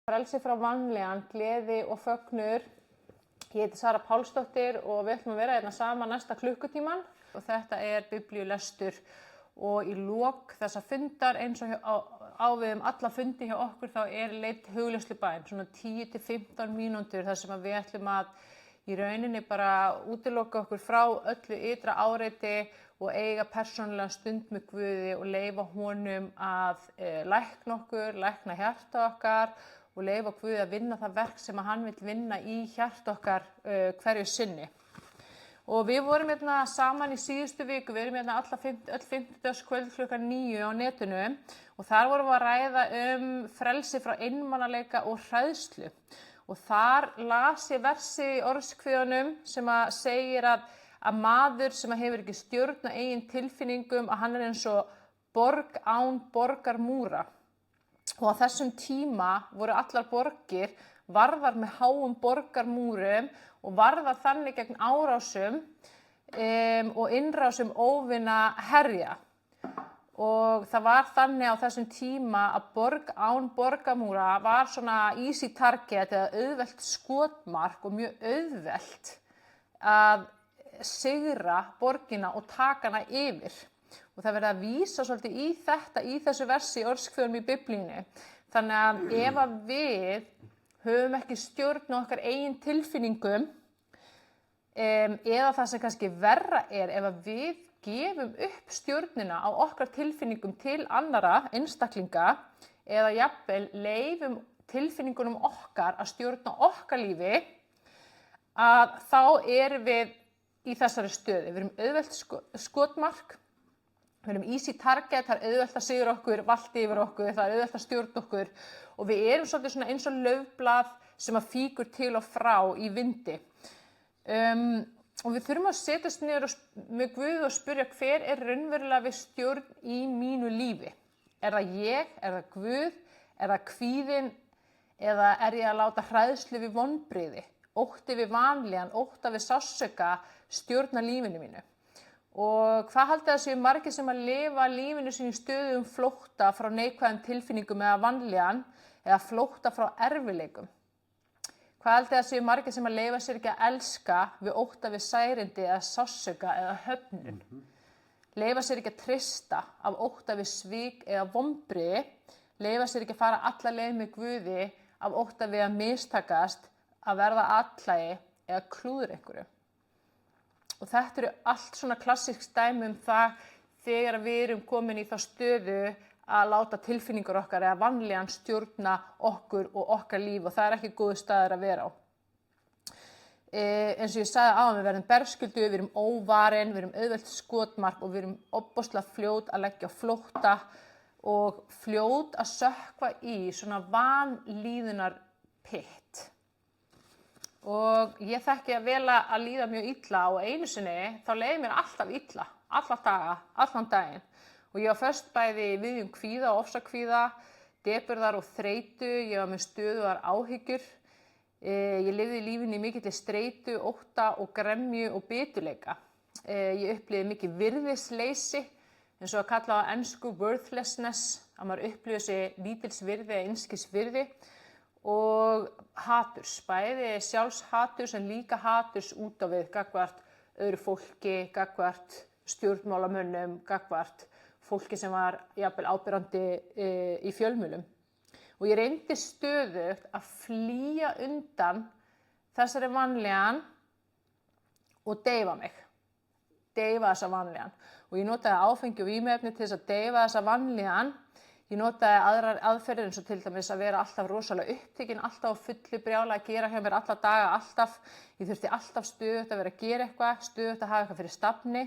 Frelsi frá vanlíðan, gleði og fögnur. Ég heiti Sara Pálsdóttir og við ætlum að vera hérna saman næsta klukkutíman og þetta biblíulestur og í lok þessa fundar eins og á við alla fundi hjá okkur þá leidd hugleiðslubæn, svona 10 til 15 mínútur þar sem við ætlum að í rauninni bara útiloka okkur frá öllu ytra áreiti og eiga persónulega stund með Guði og leyfa honum að lækna okkur, lækna hjarta okkar og leyfa Guði að vinna það verk sem hann vill vinna í hjarta okkar hverju sinni. Og við vorum hérna saman í síðustu viku, við erum hérna öll 50. kvöld klukkan 9 á netinu og þar vorum við að ræða frelsi frá einmanaleika og hræðslu. Og þar las ég versi í orðskviðunum sem að segir að maður sem hefur ekki stjórn á eigin tilfinningum, að hann eins og borg án borgarmúra. Og á þessum tíma voru allar borgir varðar með háum borgarmúrum og varðar þannig gegn árásum og innrásum óvina herja. Og það var þannig á þessum tíma að borg án borgarmúra var svona easy target eða auðvelt skotmark og mjög auðvelt að sigra borgina og taka hana yfir. Og það verið að vísa svolítið í þetta, í þessu versi orðskviðunum í Biblíunni. Þannig að ef að við höfum ekki stjórn á okkar eigin tilfinningum, eða það sem kannski verra ef að við gefum upp stjórnina á okkar tilfinningum til annara einstaklinga, eða jafnvel leyfum tilfinningunum okkar að stjórna okkar lífi, að þá erum við í þessari stöðu. Við erum auðvelt skotmark, við erum easy target, það auðvelt að sigra okkur, valdi yfir okkur, það auðvelt að stjórna okkur og við erum svolítið svona eins og laufblað sem að fíkur til og frá í vindi. Og við þurfum að setjast niður með Guð og spyrja hver raunverulega við stjórn í mínu lífi. Er það ég, er það Guð, er það kvíðinn eða ég að láta hræðslu við vonbrigði, ótti við vanlíðan, ótta við sársauka stjórna lífinu mínu. Og hvað haldið það séu margir sem að lifa lífinu sínu stöðum flótta frá neikvæðum tilfinningum eða vanlíðan eða flótta frá erfiðleikum? Hvað haldið það séu margir sem að leyfa sér ekki að elska við ótta við særindi eða sársauka eða höfnun? Leyfa sér ekki að treysta af ótta við svik eða vonbrigði, leyfa sér ekki að fara alla leið með Guði af ótta við að mistakast, að verða atlægi eða klúður einhverju. Og þetta eru allt svona klassísk dæmi það þegar við erum komin í þá stöðu að láta tilfinningar okkar eða vanlíðan stjórna okkur og okkar líf og það ekki góður staður að vera á. Eins og ég sagði áðan, við verðum berskjöldu, við erum óvarin, við erum auðvelt skotmark og við erum ofboðslega fljót að leggja á flótta og fljót að sökkva í svona vanlíðunar pitt. Og ég þekki að vel að líða mjög illa og einu sinni þá leiði mér alltaf illa, alla daga, allan daginn. Og ég var föst bæði viðjum kvíða og ofsakvíða, depurðar og þreytu, ég var með stöðugar áhyggjur. Ég lifði lífinu í mikilli streitu, ótta og gremju og biturleika. Ég upplifði mikið virðisleysi, eins og að kalla á ensku worthlessness, að maður upplifði sig lítils virði eða einskis virði. Og haturs, bæði sjálfshaturs en líka haturs út á við, gagnvart öðru fólki, gagnvart stjórnmálamönnum, gagnvart fólki sem var jafnvel áberandi í fjölmiðlum. Og ég reyndi stöðugt að flýja undan þessari vanlíðan og deyfa mig, deyfa þessa vanlíðan. Og ég notaði áfengi og vímuefni til þess að deyfa þessa vanlíðan. Ég notaði aðrar aðferðir eins og til dæmis að vera alltaf rosalega upptekin, alltaf á fullu brjála að gera hjá mér alla daga, alltaf. Ég þurfti alltaf stöðugt að vera að gera eitthvað, stöðugt að hafa eitthvað fyrir stafni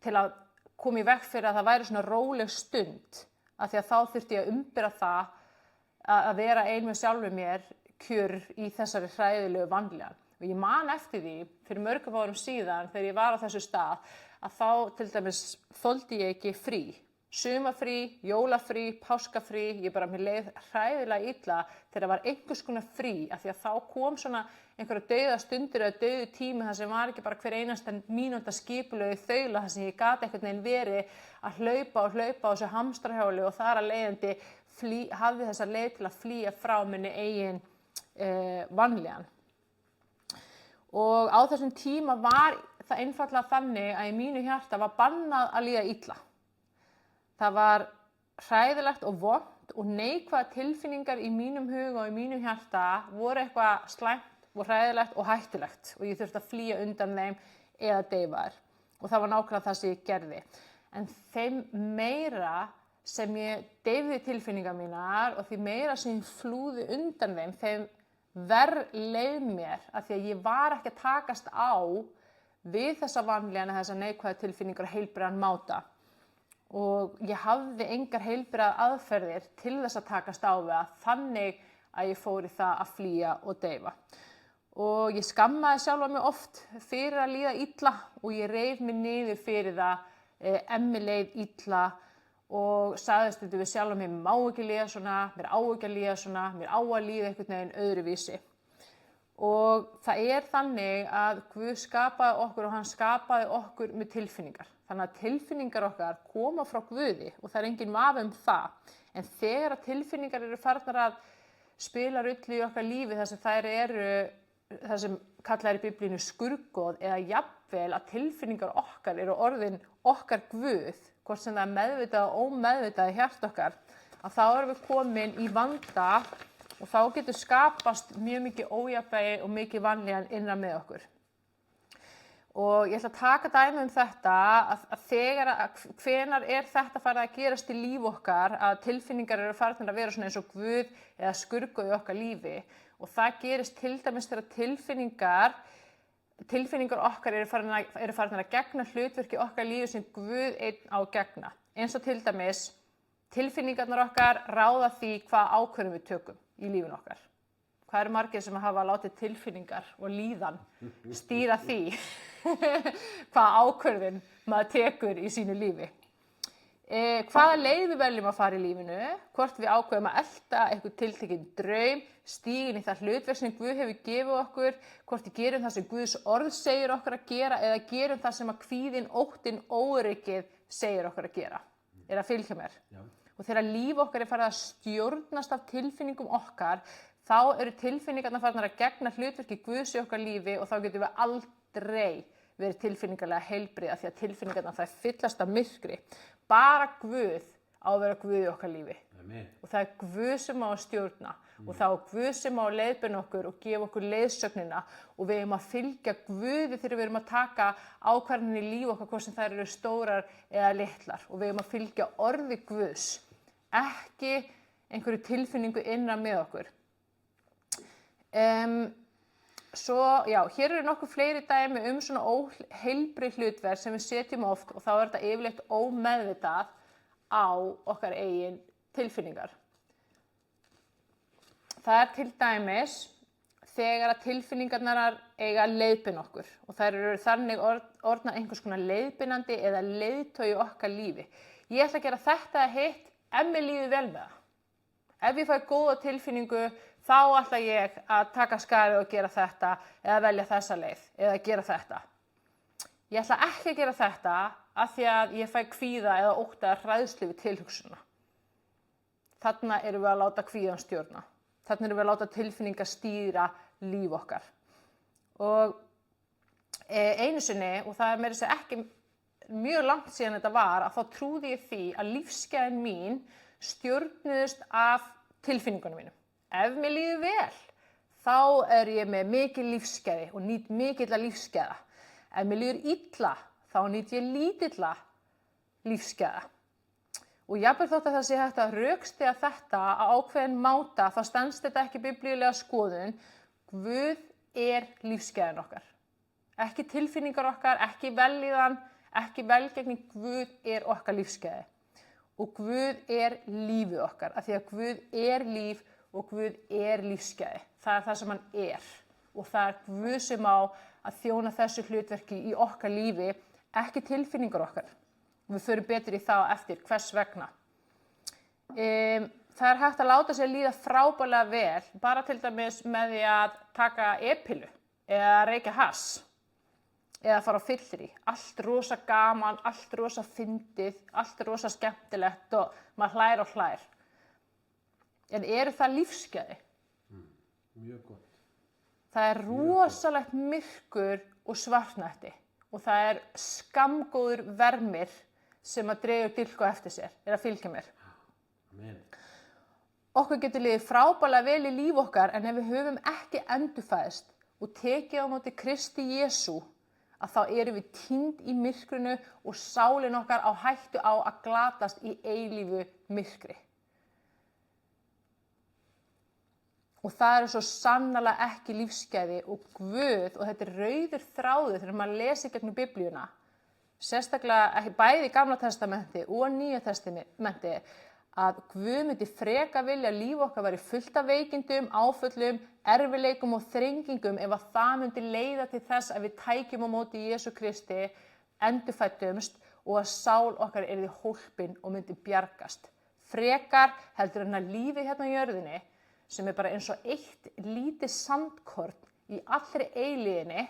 til að koma í veg fyrir að það væri svona róleg stund. Af því að þá þurfti ég að umbera það að vera ein með sjálfum mér kjör í þessari hræðilegu vanlíðan. Og ég man eftir því fyrir mörgum árum síðan þegar ég var á þessu stað að þá til dæmis þoldi ég ekki frí. Sumarfrí, jólafrí, páskafrí, mér leið hræðilega illa þegar það var einhvers konar frí af því að þá kom svona einhverja dauða stundir eða dauðu tími þar sem var ekki bara hver einasta mínúta skipulögð þaula þar sem ég gat einhvern veginn verið að hlaupa á þessu hamstrahjóli og þar að leiðandi hafði þessa leið til að flýja frá minni eigin vanlíðan. Og á þessum tíma var það einfaldlega þannig að í mínu hjarta var bannað að líða illa. Það var hræðilegt og vont og neikvæðar tilfinningar í mínum huga og í mínum hjarta voru eitthvað slæmt og hræðilegt og hættulegt og ég þurfti að flýja undan þeim eða deyfa þær. Og það var nákvæmlega það sem ég gerði. En þeim meira sem ég deyfði tilfinningar mínar og því meira sem ég flúði undan þeim verr leið mér af því að ég var ekki að takast á við þessa vanlíðan eða þessa neikvæðar tilfinningar og heilbrigðan máta. Og ég hafði engar heilbrigðar aðferðir til þess að takast á við það þannig að ég fór í það að flýja og deyfa. Og ég skammaði sjálfa mig oft fyrir að líða illa og ég reif mig niður fyrir það, mér leið illa og sagði stundum við sjálfa mig, mér má ekki líða svona, mér á ekki að líða svona, mér á að líða einhvern veginn öðruvísi. Og það þannig að Guð skapaði okkur og hann skapaði okkur með tilfinningar. Þannig að tilfinningar okkar koma frá Guði og það engin vafi það. En þegar að tilfinningar eru farnar að spila rullu í okkar lífi þar sem þær eru, það sem kallað í Biblíunni skurgoð eða jafnvel að tilfinningar okkar eru orðin okkar Guð, hvort sem það meðvitað og ómeðvitað í hjarta okkar, að þá erum við komin í vanda og þá getur skapast mjög mikið ójafnvægi og mikið vanlíðan innra með okkur. Og ég ætla að taka dæmi þetta að hvenær þetta farið að gerast í líf okkar að tilfinningar eru farnar að vera svona eins og Guð eða skurgoð í okkar lífi og það gerist til dæmis þegar tilfinningar okkar eru farnar að gegna hlutverki okkar lífi sem Guð einn á að gegna. Eins og til dæmis tilfinningarnar okkar ráða því hvað ákvörðum við tökum í lífinu okkar. Hvað eru margir sem hafa látið tilfinningar og líðan stýra því hvað ákvörðun maður tekur í sínu lífi. Hvaða leið við veljum að fara í lífinu, hvort við ákveðum að elta einhvern tiltekinn draum, stígin í það hlutverk sem Guð hefur gefið okkur, hvort við gerum það sem Guðs orð segir okkur að gera eða gerum það sem að kvíðinn, óttinn, óöryggið segir okkur að gera. Að fylgja mér. Já. Og þegar líf okkar farið að stjórnast af tilfinningum okkar, þá eru tilfinningarnar farnar að gegna hlutverki Guðs í okkar lífi og þá getum við aldrei verið tilfinningarlega heilbrigð af því að tilfinningarnar það fyllast af myrkri. Bara Guð á að vera Guð í okkar lífi. Amen. Og það Guð sem á að stjórna og þá Guð sem á að leiðbeina okkur og gefa okkur leiðsögnina og við erum að fylgja Guði þegar við erum að taka ákvarðanir í líf okkar hvort sem þær eru stórar eða litlar og við erum að fylgja orði Guðs, ekki einhverju tilfinningu innan með okkur. Hér eru nokkuð fleiri dæmi svona óheilbrigð hlutverk sem við setjum oft og þá þetta yfirleitt ómeðvitað á okkar eigin tilfinningar. Það til dæmis þegar að tilfinningarnar eiga að leiðbeina okkur og þær eru þannig orðnar einhvers konar leiðbeinandi eða leiðtogi okkar lífi. Ég ætla að gera þetta hitt ef mér líður vel með það. Ef ég fæ góða tilfinningu þá ætla ég að taka skarið og gera þetta eða velja þessa leið eða gera þetta. Ég ætla ekki að gera þetta af því að ég fæ kvíða eða ótta eða hræðslu við tilhugsunina. Þarna erum við að láta kvíðan stjórna. Þarna erum við að láta tilfinningar stýra líf okkar. Og einu sinni, og það meira að segja ekki mjög langt síðan þetta var, að þá trúði ég því að lífsgæðin mín stjórnuðust af tilfinningunum mínum. Ef mér líður vel, þá ég með mikil lífsgæði og nýt mikilla lífsgæða. Ef mér líður illa, þá nýt ég lítilla lífsgæða. Og jafnvel þótt að það sé hægt að rökstyðja þetta á ákveðin máta, þá stenst þetta ekki biblíulega skoðun. Guð lífsgæðin okkar. Ekki tilfinningar okkar, ekki vellíðan, ekki velgengni, Guð okkar lífsgæði. Og Guð lífið okkar, af því að Guð líf og Guð lífsgæði. Það það sem hann og það Guð sem á að þjóna þessu hlutverki í okkar lífi, ekki tilfinningar okkar. Við förum betur í það eftir hvers vegna. Það hægt að láta sér líða frábærlega vel, bara til dæmis með því að taka e-pillu eða reykja hass eða fara á fyllerí. Allt rosa gaman, allt rosa fyndið, allt rosa skemmtilegt og maður hlær og hlær. En eru það lífsgæði? Mjög gott. Það rosalegt myrkur og svartnætti og það skammgóður vermir sem að dregur dilk á eftir sér, að fylgja mér. Amen. Okkur getur liðið frábærlega vel í líf okkar en ef við höfum ekki endurfæðst og tekið á móti Kristi Jesú, að þá erum við týnd í myrkrinu og sálin okkar á hættu á að glatast í eilífu myrkri. Og það svo sannarlega ekki lífsgæði og Guð, og þetta rauður þráður þegar maður lesi gegnum Biblíuna, sérstaklega bæði í Gamla testamenti og Nýja testamenti, að Guð myndi freka vilja að líf okkar væri fullt af veikindum, áföllum, erfiðleikum og þrengingum ef að það myndi leiða til þess að við tækjum á móti Jesú Kristi, endurfæddumst og að sál okkar yrði hólpin og myndi bjargast. Frekar heldur en að lífið hérna á jörðinni, sem bara eins og eitt lítið sandkorn í allri eilíðinni,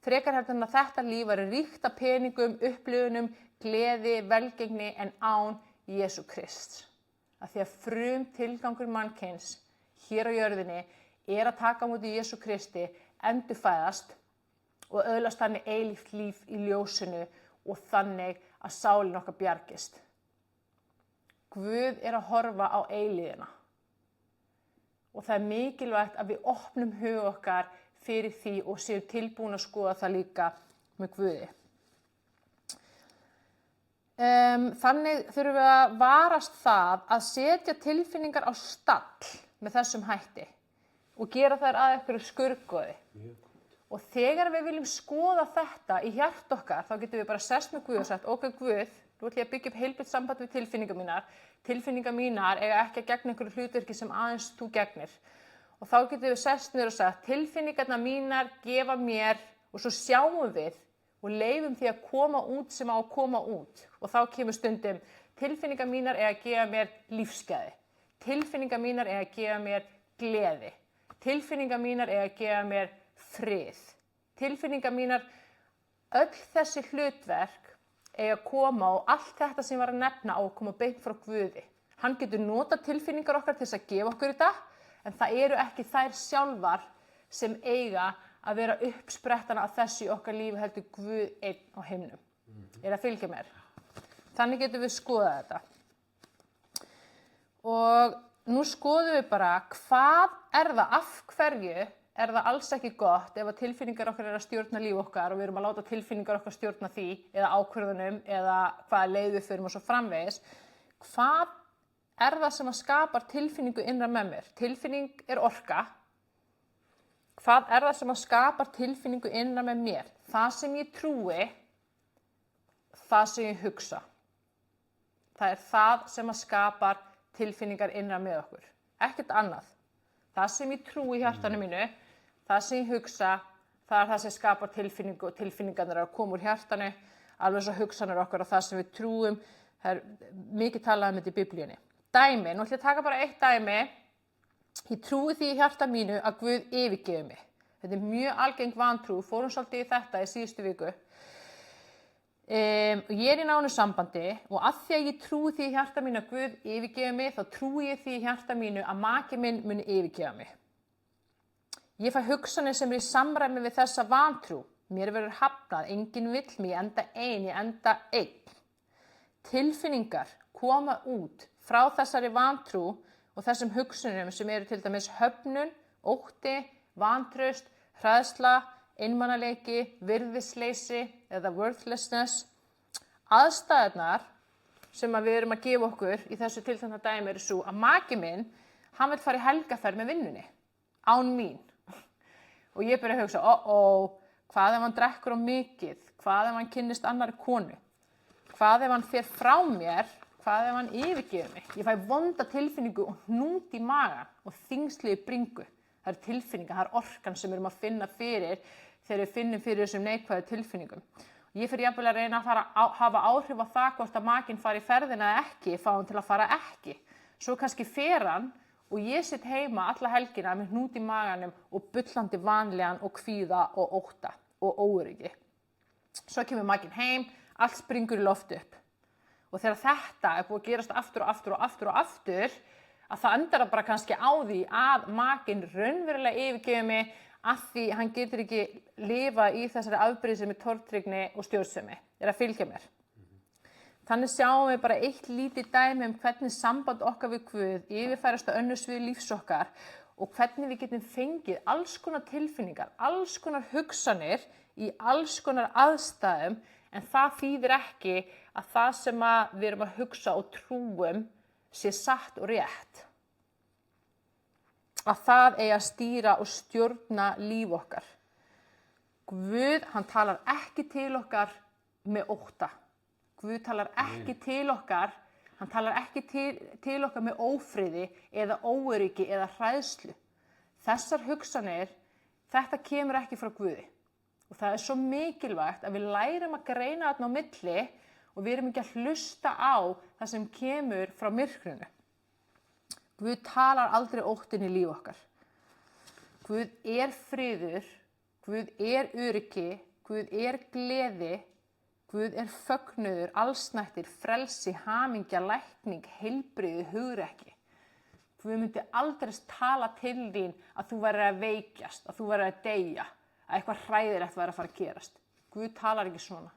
frekar heldur en að þetta líf væri ríkt af peningum, upplifunum, gleði, velgengni en án Jesú Krist. Af því að frum tilgangur mannkyns hér á jörðinni að taka á móti Jesú Kristi, endurfæðast og öðlast þannig eilíft líf í ljósinu og þannig að sálin okkar bjargist. Guð að horfa á eilíðina og það mikilvægt að við opnum hug okkar fyrir því og séum tilbúin að skoða það líka með Guði. Þannig þurfum við að varast það að setja tilfinningar á stall með þessum hætti og gera þær að einhverju skurðgoði. Og þegar við viljum skoða þetta í hjart okkar, þá getum við bara sest með Guð og sagt, ok Guð, nú ætlum ég að byggja upp heilbrigt samband við tilfinningar mínar. Tilfinningar mínar eiga ekki að gegna einhverju hlutverki sem aðeins þú gegnir. Og þá getum við sest niður og sagt, tilfinningarnar mínar gefa mér, og svo sjáum við og leyfum því að koma út sem á að koma út. Og þá kemur stundum, tilfinningar mínar eiga að gefa mér lífsgæði. Tilfinningar mínar eiga að gefa mér gleði. Tilfinningar mínar eiga að gefa mér frið. Tilfinningar mínar, öll þessi hlutverk eiga að koma og allt þetta sem ég var að nefna á að koma beint frá Guði. Hann getur notað tilfinningar okkar til þess að gefa okkur þetta, en það eru ekki þær sjálfar sem eiga að vera uppsprettana af þessu í okkar lífi heldur Guð einn á himnum. Að fylgja mér? Þannig getum við skoðað þetta. Og nú skoðum við bara hvað það, af hverju það alls ekki gott ef að tilfinningar okkar að stjórna líf okkar og við erum að láta tilfinningar okkar stjórna því eða ákvörðunum eða hvaða leið við förum og svo framvegis. Hvað það sem að skapar tilfinningu innra með mér? Tilfinning orka. Hvað það sem að skapar tilfinningu innra með mér? Það sem ég trúi, það sem ég hugsa. Það það sem að skapar tilfinningar innra með okkur. Ekkert annað. Það sem ég trúi í hjartanu mínu, það sem ég hugsa, það sem skapar tilfinningu og tilfinningarnar að koma úr hjartanu, alveg svo hugsanir okkar og það sem við trúum. Það mikið talað um þetta í Biblíunni. Dæmi, nú ætlum ég að taka bara eitt dæmi. Ég trúi því í hjarta mínu að Guð yfirgefi mig. Þetta mjög algeng vantrú, fórum svolítið í þetta í síðustu viku. Ég í nánu sambandi og að því að ég trúi því í hjarta mínu að Guð yfirgefi mig, þá trúi ég því í hjarta mínu að maki minn muni yfirgefa mig. Ég fæ hugsanir sem í samræmi við þessa vantrú. Mér verður hafnað, enginn vill mig, ég enda einn. Tilfinningar koma út frá þessari vantrú og þessum hugsunum sem eru til dæmis höfnun, ótti, vantraust, hræðsla, einmanaleiki, virðisleysi eða worthlessness. Aðstæðurnar sem við erum að gefa okkur í þessu tiltekna dæmi eru svo að maki minn, hann vill fara í helgaferð með vinnunni, án mín. Og ég byrja að hugsa, hvað ef hann drekkur á mikið, hvað ef hann kynnist annarri konu, hvað ef hann fer frá mér, hvað ef hann yfirgefur mig. Ég fæ vonda tilfinningu og hnút í magann og þyngsli í bringu. Það tilfinningar, það orkan sem við erum að finna fyrir þegar við finnum fyrir þessum neikvæðu tilfinningum. Ég fyrir jafnvel að reyna að hafa áhrif á það hvort að makinn fari í ferðina eða ekki, fá hann til að fara ekki. Svo kannski fer hann og ég sitt heima alla helgina með hnút í maganum og bullandi vanlíðan og kvíða og ótta og óöryggi. Svo kemur makinn heim, allt springur í loft upp. Og þegar þetta er búið að gerast aftur og aftur og aftur og aftur, að það endar það bara kannski á því að makinn raunverulega yfirgefur mig af því hann getur ekki lifað í þessari afbrýðisemi, tortryggni og stjórnsemi, að fylgja mér. Þannig sjáum við bara eitt lítið dæmi hvernig samband okkar við Guð yfirfærast á önnur svið lífs okkar og hvernig við getum fengið alls konar tilfinningar, alls konar hugsanir í alls konar aðstæðum, en það þýðir ekki að það sem við erum að hugsa og trúum sé satt og rétt. Að það eigi að stýra og stjórna líf okkar. Guð, hann talar ekki til okkar með ótta. Guð talar ekki til okkar, hann talar ekki til okkar með ófriði eða óöryggi eða hræðslu. Þessar hugsanir, þetta kemur ekki frá Guði. Og það er svo mikilvægt að við lærum að greina þarna á milli og við erum ekki að hlusta á það sem kemur frá myrkrinu. Guð talar aldrei óttin í líf okkar. Guð er friður, Guð er öryggi, Guð er gleði, Guð er fögnuður, allsnættir, frelsi, hamingja, lækning, heilbrigði, hugrekki. Guð myndi aldrei tala til þín að þú værir að veikjast, að þú værir að deyja, að eitthvað hræðilegt væri að fara að gerast. Guð talar ekki svona.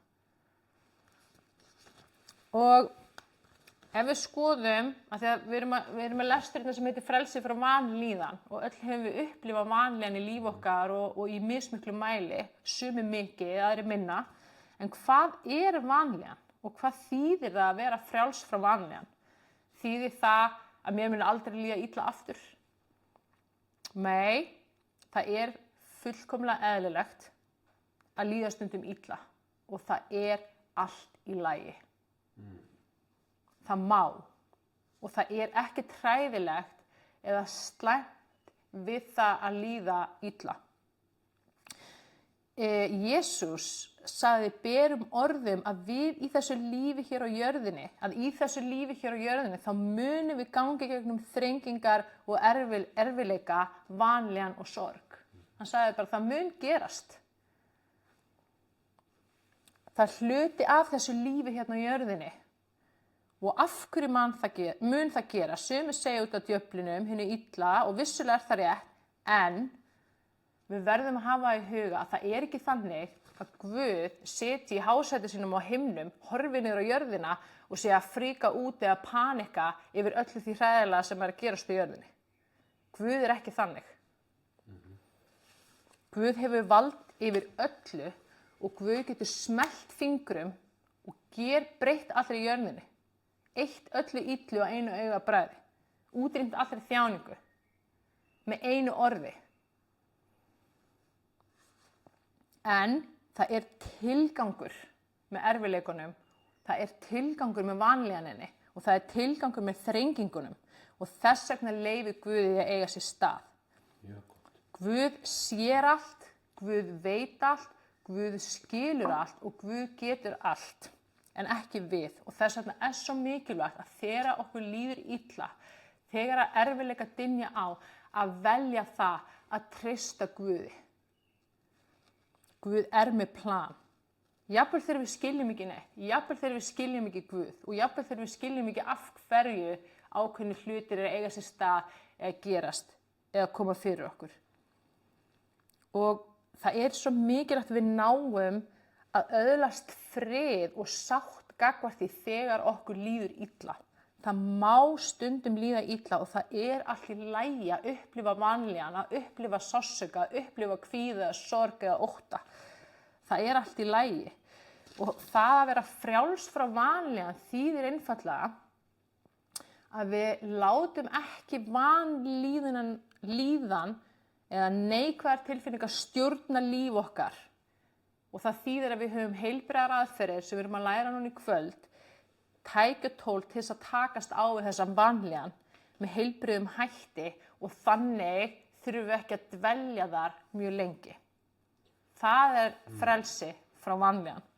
Og ef við skoðum, að því að við erum með lesturinn sem heitir frelsi frá vanlíðan og öll hefum við upplifað vanlíðan í líf okkar og í mismiklu mæli, sumir mikið, aðrir minna. En hvað er vanlíðan og hvað þýðir það að vera frjáls frá vanlíðan? Þýðir það að mér muni aldrei líða illa aftur? Nei, það er fullkomlega eðlilegt að líða stundum illa og það er allt í lagi. Það má og það er ekki hræðilegt eða slæmt við það að líða illa. Jesús sagði berum orðum að við í þessu lífi hér á jörðinni, þá munum við gangi gegnum þrengingar og erfiðleika, vanlíðan og sorg. Hann sagði bara það mun gerast. Það er hluti af þessu lífi hérna á jörðinni. Og af hverju mun það gera? Sumir segja út af djöflinum, hinu illa og vissulega er það rétt, en við verðum að hafa í huga að það er ekki þannig að Guð sitji í hásæti sínum á himnum, horfi niður á jörðina og sé að fríka út eða panika yfir öllu því hræðilega sem er að gerast á jörðinni. Guð er ekki þannig. Guð hefur vald yfir öllu og Guð getur smellt fingrum og breytt allri jörðinni. Eitt öllu illu á einu augabragði, útrýmt allri þjáningu, með einu orði. En það er tilgangur með erfiðleikunum, það er tilgangur með vanlíðaninni og það er tilgangur með þrengingunum og þess vegna leyfir Guði að eiga sér stað. Guð sér allt, Guð veit allt, Guð skilur allt og Guð getur allt. En ekki við og þess vegna er svo mikilvægt að þegar okkur líður illa, þegar að erfiðleika dynja á, að velja það að treysta Guði. Guð er með plan. Jafnvel þegar við skiljum ekki neitt, jafnvel þegar við skiljum ekki Guð og jafnvel þegar við skiljum ekki af hverju ákveðnir hlutir er að eiga sér stað eða gerast eða koma fyrir okkur. Og það er svo mikilvægt að við náum að öðlast frið og sátt gagnvart því þegar okkur líður illa. Það má stundum líða illa og það er allt í lagi að upplifa vanlíðan, að upplifa sársauka, að upplifa kvíða, sorg eða ótta. Það er allt í lagi. Og það að vera frjáls frá vanlíðan þýðir einfaldlega að við látum ekki vanlíðan eða neikvæðar tilfinningar stjórna líf okkar. Og það þýðir að við höfum heilbrigðar aðferðir sem við erum að læra núna í kvöld, tækjutól til þess að takast á við þessa vanlíðan með heilbrigðum hætti og þannig þurfum við ekki að dvelja þar mjög lengi. Það er frelsi frá vanlíðan.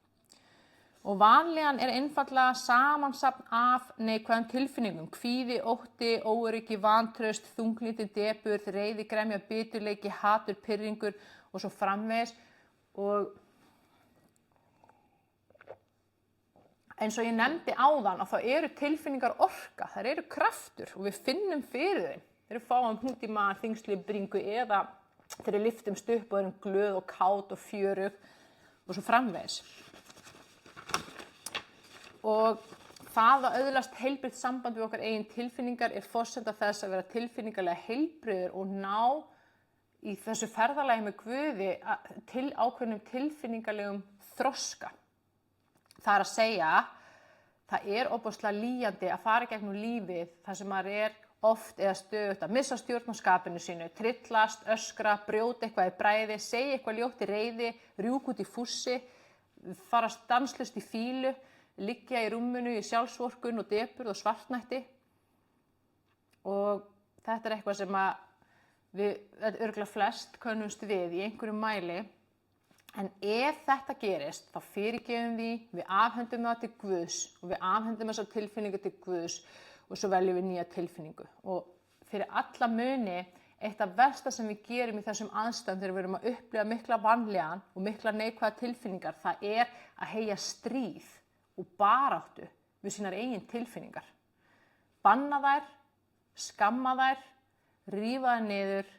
Og vanlíðan er einfaldlega samansafn af neikvæðum tilfinningum, kvíði, ótti, óöryggi, vantraust, þunglindi, depurð, reiði, gremja, biturleiki, hatur, pirringur og svo framvegis. Og eins og ég nefndi áðan að þá eru tilfinningar orka, þær eru kraftur og við finnum fyrir þeim. Þeir eru fáum hnút í maður, þyngsli, bringu eða þeir lyftumst upp og erum glöð og kát og fjörug og svo framvegis. Og það að öðlast heilbrigt samband við okkar eigin tilfinningar er forsenda þess að vera tilfinningarlega heilbrigður og ná í þessu ferðalagi með Guði til ákveðnum tilfinningarlegum þroska. Það er að segja, það er ofboðslega lýjandi að fara gegnum lífið þar sem maður er oft eða stöðugt að missa stjórn á skapinu sínu, trillast, öskra, brjóta eitthvað í bræði, segja eitthvað ljótt í reiði, rjúka út í fússi, fara stanslaust í fílu, liggja í rúminu í sjálfsvorkunn og depurð og svartnætti. Og þetta er eitthvað sem við örugglega flest könnumst við í einhverjum mæli. En ef þetta gerist, þá fyrirgefum við afhendum það til Guðs og við afhendum þessar tilfinningu til Guðs og svo veljum við nýja tilfinningu. Og fyrir alla muni, eitt af versta sem við gerum í þessum aðstæðum þegar við erum að upplifa mikla vanlíðan og mikla neikvæðar tilfinningar, það er að heyja stríð og baráttu við sínar eigin tilfinningar. Banna þær, skamma þær, rífa þær niður,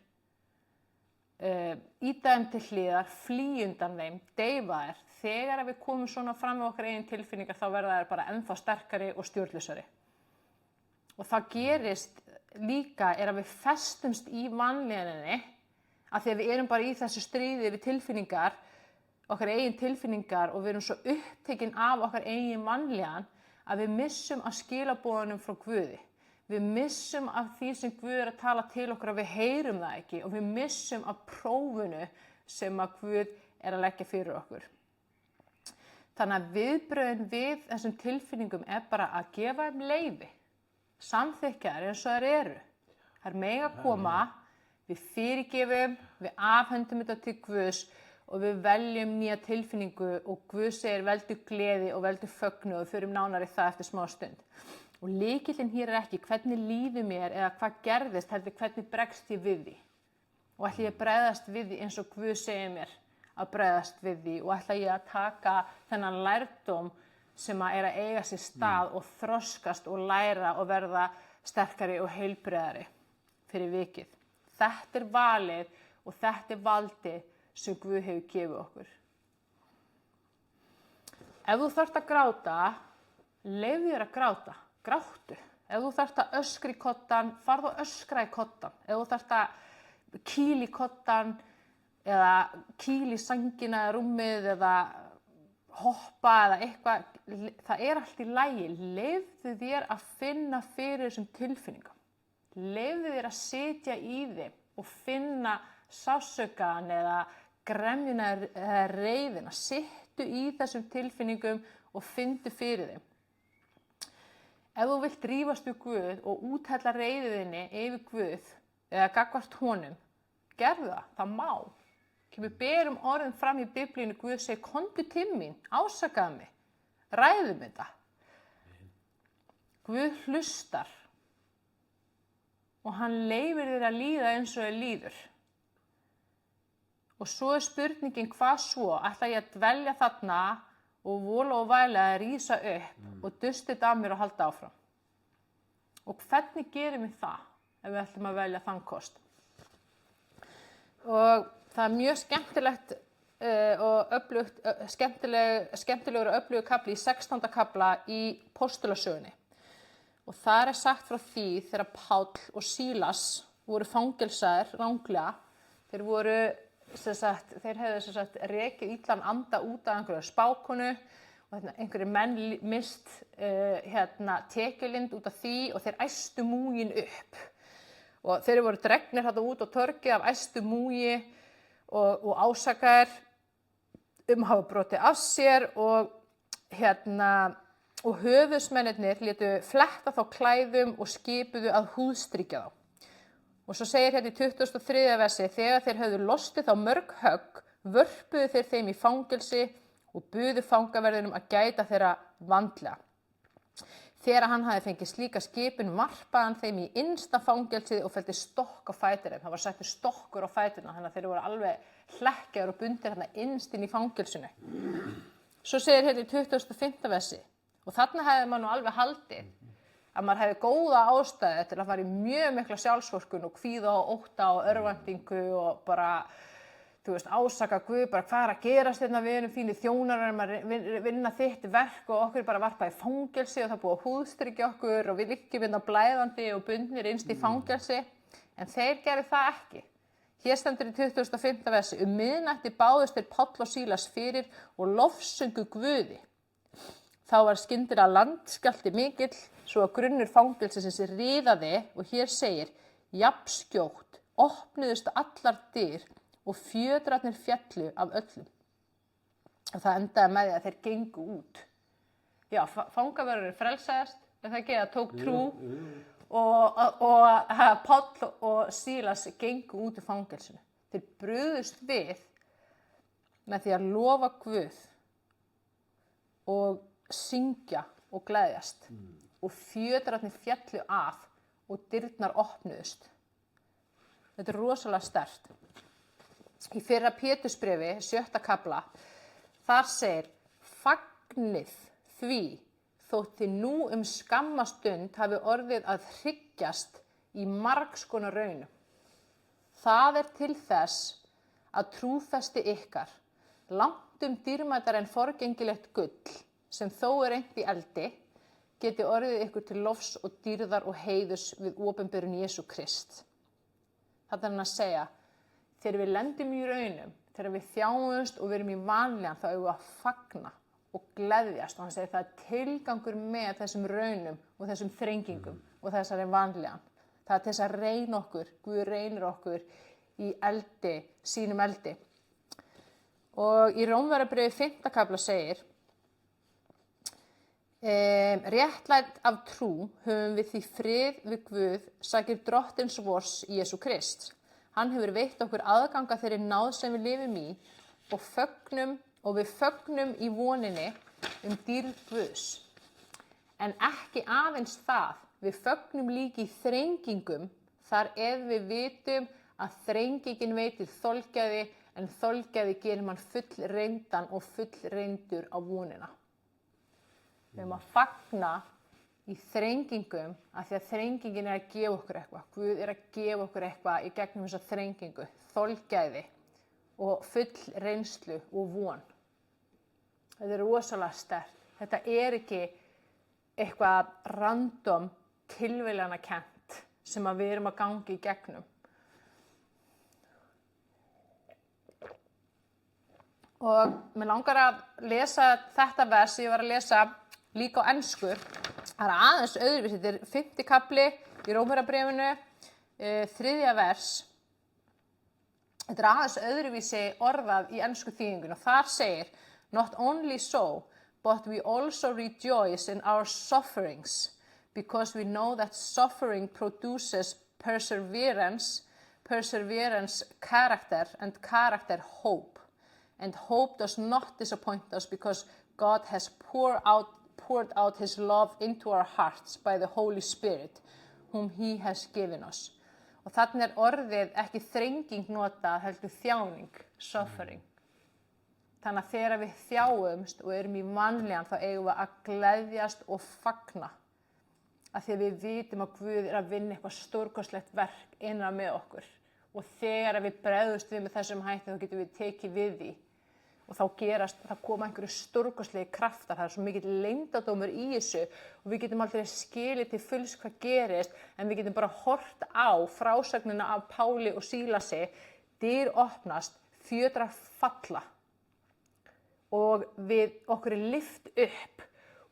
ýta þeim til hliðar, flýja undan þeim, deyfa þær. Þegar við komum svona fram með okkar eigin tilfinningar þá verða þær bara ennþá sterkari og stjórnlausari. Og það gerist líka er að við festumst í vanlíðaninni af því að við erum bara í þessu stríði við tilfinningar, okkar eigin tilfinningar og við erum svo upptekin af okkar eigin vanlíðan að við missum af skilaboðunum frá Guði. Við missum af því sem Guð er að tala til okkur og við heyrum það ekki og við missum af prófunu sem að Guð er að leggja fyrir okkur. Þannig að viðbrögðin við þessum tilfinningum er bara að gefa þeim leyfi. Samþykkja þær eins og þær eru. Þær mega koma, við fyrirgefum, við afhendum þetta til Guðs og við veljum nýja tilfinningu og Guð segir veldu gleði og veldu fögnu og við förum nánar í það eftir smá stund. Og lykillinn hér er ekki hvernig líður mér eða hvað gerðist, heldur hvernig bregst ég við því. Og ætla ég að bregðast við því eins og Guð segir mér að bregðast við því og ætla ég að taka þennan lærdóm sem að er að eiga sér stað og þroskast og læra og verða sterkari og heilbrigðari fyrir vikið. Þetta er valið og þetta er valdið sem Guð hefur gefið okkur. Ef þú þarft að gráta, leyfðu þér að gráta, gráttu. Ef þú þarft að öskra í koddann, farðu að öskra í koddann. Ef þú þarft að kýla í koddann eða kýla í sængina eða rúmið eða hoppa eða eitthvað, það er allt í lagi. Leyfðu þér að finna fyrir þessum tilfinningum. Leyfðu þér að sitja í þeim og finna sársaukann eða gremjuna eða reiðina. Sittu í þessum tilfinningum og fyndu fyrir þeim. Ef þú vilt rífast við Guð og úthella reiðinni yfir Guð eða gagnvart honum, gerðu það, það má. Kemur berum orðin fram í Biblíunni, Guð segir, komdu til mín, ásakaðu mig, ræðum þetta. Guð hlustar og hann leyfir þér að líða eins og þér líður. Og svo er spurningin hvað svo, ætla ég að dvelja þarna og vola og væla að rísa upp og dusta þetta af mér og halda áfram. Og hvernig gerum við það ef við ætlum að velja þann kost? Og það er mjög skemmtilegt og skemmtilegur og öflugur kafli í 16. kafla í Postulasögunni. Og þar er sagt frá því þegar Páll og Sílas voru fangelsaðir ranglega. Þeir hefðu rekið illan anda út af einhverju spákonu og einhverjir menn mist tekjulind út af því og þeir æstu múgin upp. Og þeir voru dregnir þetta út á torgið af æstu múgi og ásakaðir að hafa brotið af sér og höfuðsmennirnir létu fletta þá klæðum og skipuðu að húðstrýkja þá. Og svo segir í 23. versi, þegar þeir höfðu lostið þá mörg högg, vörpuðu þeir þeim í fangelsi og buðu fangaverðinum að gæta þeirra vandlega. Þegar hann hafði fengið slíka skipun varpaði hann þeim í innsta fangelsið og felldi stokk á fætur þeim. Það var settur stokkur á fæturna þannig að þeir voru alveg hlekkjaðir og bundir hérna innst inn í fangelsinu. Svo segir hérna í 25. versi og þarna hefði maður nú alveg haldið að maður hefði góða ástæðu til að fara í mjög mikla sjálfsvorkunn og kvíða og ótta og örvæntingu og bara, ásaka Guð, bara hvað að gerast hérna, við erum fínir þjónar, við erum að vinna þitt verk og okkur er bara varpað í fangelsi og það er búið að húðstrykja okkur og við liggjum hérna blæðandi og bundnir innst í fangelsi, en þeir gerðu það ekki. Hér stendur í 25. versi, miðnætti báðust þeir Páll og Sílas fyrir og lofsungu Guði. Þá var skyndilega landskjálfti mikill, svo að grunnur fangelsisins riðaði og hér segir, jafnskjótt opnuðust allar dyr og fjötrarnir féllu af öllum. Og það endaði með því að þeir gengu út. Já, fangaverðurinn frelsaðist, en það ekki að tók trú og Páll og Sílas gengu út úr fangelsinu. Þeir brugðust við með því að lofa Guð og syngja og gleðjast og fjötrarnir féllu af og dyrnar opnuðust. Þetta er rosalega sterkt. Í fyrra Pétursbréfi, 7. kafla, þar segir, fagnið því þótt þið nú skamma stund hafi orðið að hryggjast í margs konar raunum. Það er til þess að trúfesti ykkar, langt dýrmætara en forgengilegt gull, sem þó er reynt í eldi, geti orðið ykkur til lofs og dýrðar og heiðurs við opinberun Jesú Krist. Þetta er hann að segja, þegar við lendum í raunum, þegar við þjáumst og við erum í vanlíðan, þá eigum við að fagna og gleðjast. Og hann segir það er tilgangur með þessum raunum og þessum þrengingum og þessari vanlíðan. Það er til þess að reyna okkur, Guð reynir okkur í eldi, sínum eldi. Og í Rómverjabréfi 5. kafla segir, réttlætt af trú höfum við því frið við Guð sakir drottins vors Jesú Krist. Hann hefur veitt okkur aðganga þeirri náð sem við lifum í og við fögnum í voninni dýrð Guðs. En ekki aðeins það, við fögnum líka í þrengingum þar ef við vitum að þrengingin veitir þolgæði en þolgæði gerir mann fullreyndan og fullreyndur á vonina. Við erum að fagna í þrengingum af því að þrengingin er að gefa okkur eitthvað. Guð er að gefa okkur eitthvað í gegnum þessa þrengingu, þolgæði og full reynslu og von. Þetta er rosalega sterkt. Þetta er ekki eitthvað random tilviljanakennt sem að við erum að ganga í gegnum. Og mér langar að lesa þetta vers, ég var að lesa líka á ensku. Það er aðeins öðruvísi, þetta er 5. kafli í Rómverjabréfinu, 3. vers. Þetta er aðeins öðruvísi orðað í ensku þýðingunni og þar segir, not only so, but we also rejoice in our sufferings, because we know that suffering produces perseverance, perseverance character, and character hope. And hope does not disappoint us because God has poured out his love into our hearts by the Holy Spirit, whom he has given us. Og þannig er orðið ekki þrenging notað, heldur þjáning, suffering. Þannig að þegar við þjáumst og erum í vanlíðan, þá eigum við að gleðjast og fagna. Af því að við vitum að Guð er að vinna eitthvað stórkostlegt verk innan með okkur. Og þegar við bregðumst við með þessum hætti, þá getum við tekið við því. Og þá koma einhverju stórkostlegi kraftar, það er svo mikill leyndardómur í þessu og við getum aldrei skilið til fulls hvað gerist, en við getum bara hort á frásagnina af Páli og Sílasi, dyr opnast, fjötrar falla og okkur er lyft upp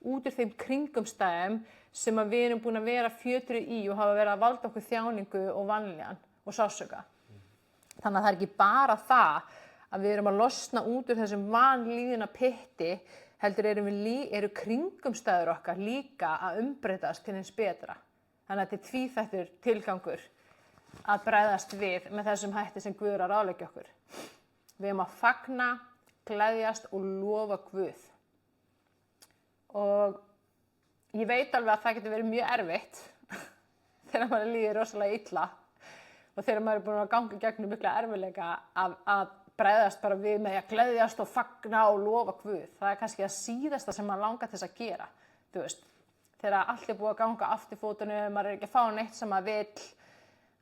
út úr þeim kringumstæðum sem að við erum búin að vera fjötruð í og hafa verið að valda okkur þjáningu og vanlíðan og sársauka. Þannig að það er ekki bara það að við erum að losna út úr þessum vanlíðina pytti, heldur eru kringumstæður okkar líka að umbreytast til hins betra. Þannig að þetta er tvíþættur tilgangur að bregðast við með þessum hætti sem Guð er að ráðleggja okkur. Við erum að fagna gleðjast og lofa Guð. Og ég veit alveg að það getur verið mjög erfitt þegar maður líður rosalega illa og þegar maður búin að ganga gegnum mikla erfiðleika að bregðast bara við með að gleðjast og fagna og lofa Guð. Það kannski það síðasta sem maður langar til þess að gera, þú veist. Þegar allt búið að ganga aftur fótunum, maður ekki að fá neitt sem maður vill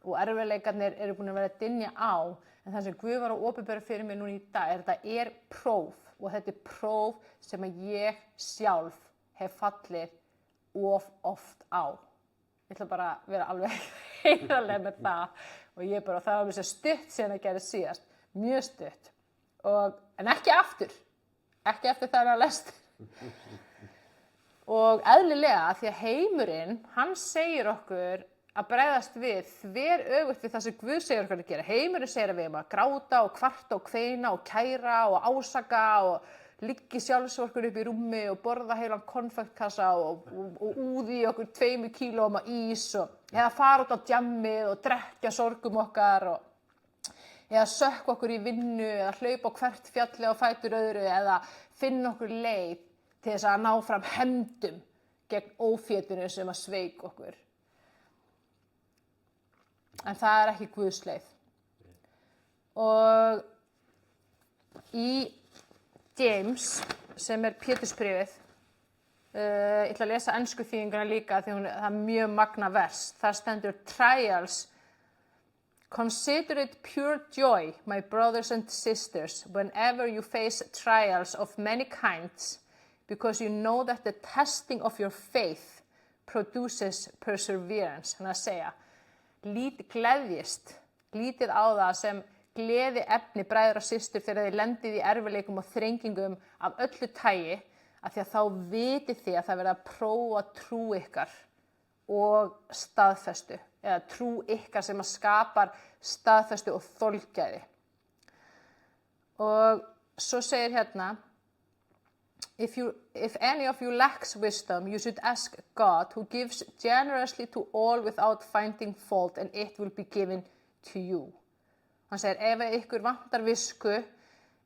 og erfiðleikarnir eru búin að vera að dynja á. En það sem Guð var að opinbera fyrir mig núna í dag þetta próf og þetta próf sem ég sjálf hef fallið of oft á. Ég ætla bara að vera alveg heiðarleg með það og það var mér svo stutt síðan að gera síðast, mjög stutt. En ekki aftur þennan lestur. Og eðlilega því að heimurinn, hann segir okkur að bregðast við þveröfugt við það sem Guð segir okkur að gera. Heimurinn segir að við erum að gráta og kvarta og kveina og kæra og ásaka og liggi sjálfsvorkur upp í rúmi og borða heilan konfektkassa og úði okkur 2 kílóum af ís eða fara út á djammið og drekja sorgum okkar eða sökkva okkur í vinnu eða hlaupa á hvert fjalli á fætur öðru eða finna okkur leið til þess að ná fram hefndum gegn ófétunum sem að sveik okkur. En það ekki Guðs leið. Og í James, sem Pétursbréfið, ég ætla að lesa ensku þýðinguna líka því það mjög magna vers. Þar stendur trials. Consider it pure joy, my brothers and sisters, whenever you face trials of many kinds, because you know that the testing of your faith produces perseverance. Þannig að segja, gleðjist, lítið á það sem gleði efni bræður og systur þegar þið lendið í erfiðleikum og þrengingum af öllu tagi, af því að þá vitið þið að það verða að prófa trú ykkar og staðfestu, eða trú ykkar sem að skapar staðfestu og þolgæði. Og svo segir hérna, If any of you lacks wisdom, you should ask God, who gives generously to all without finding fault, and it will be given to you. Hann segir, ef ykkur vantar visku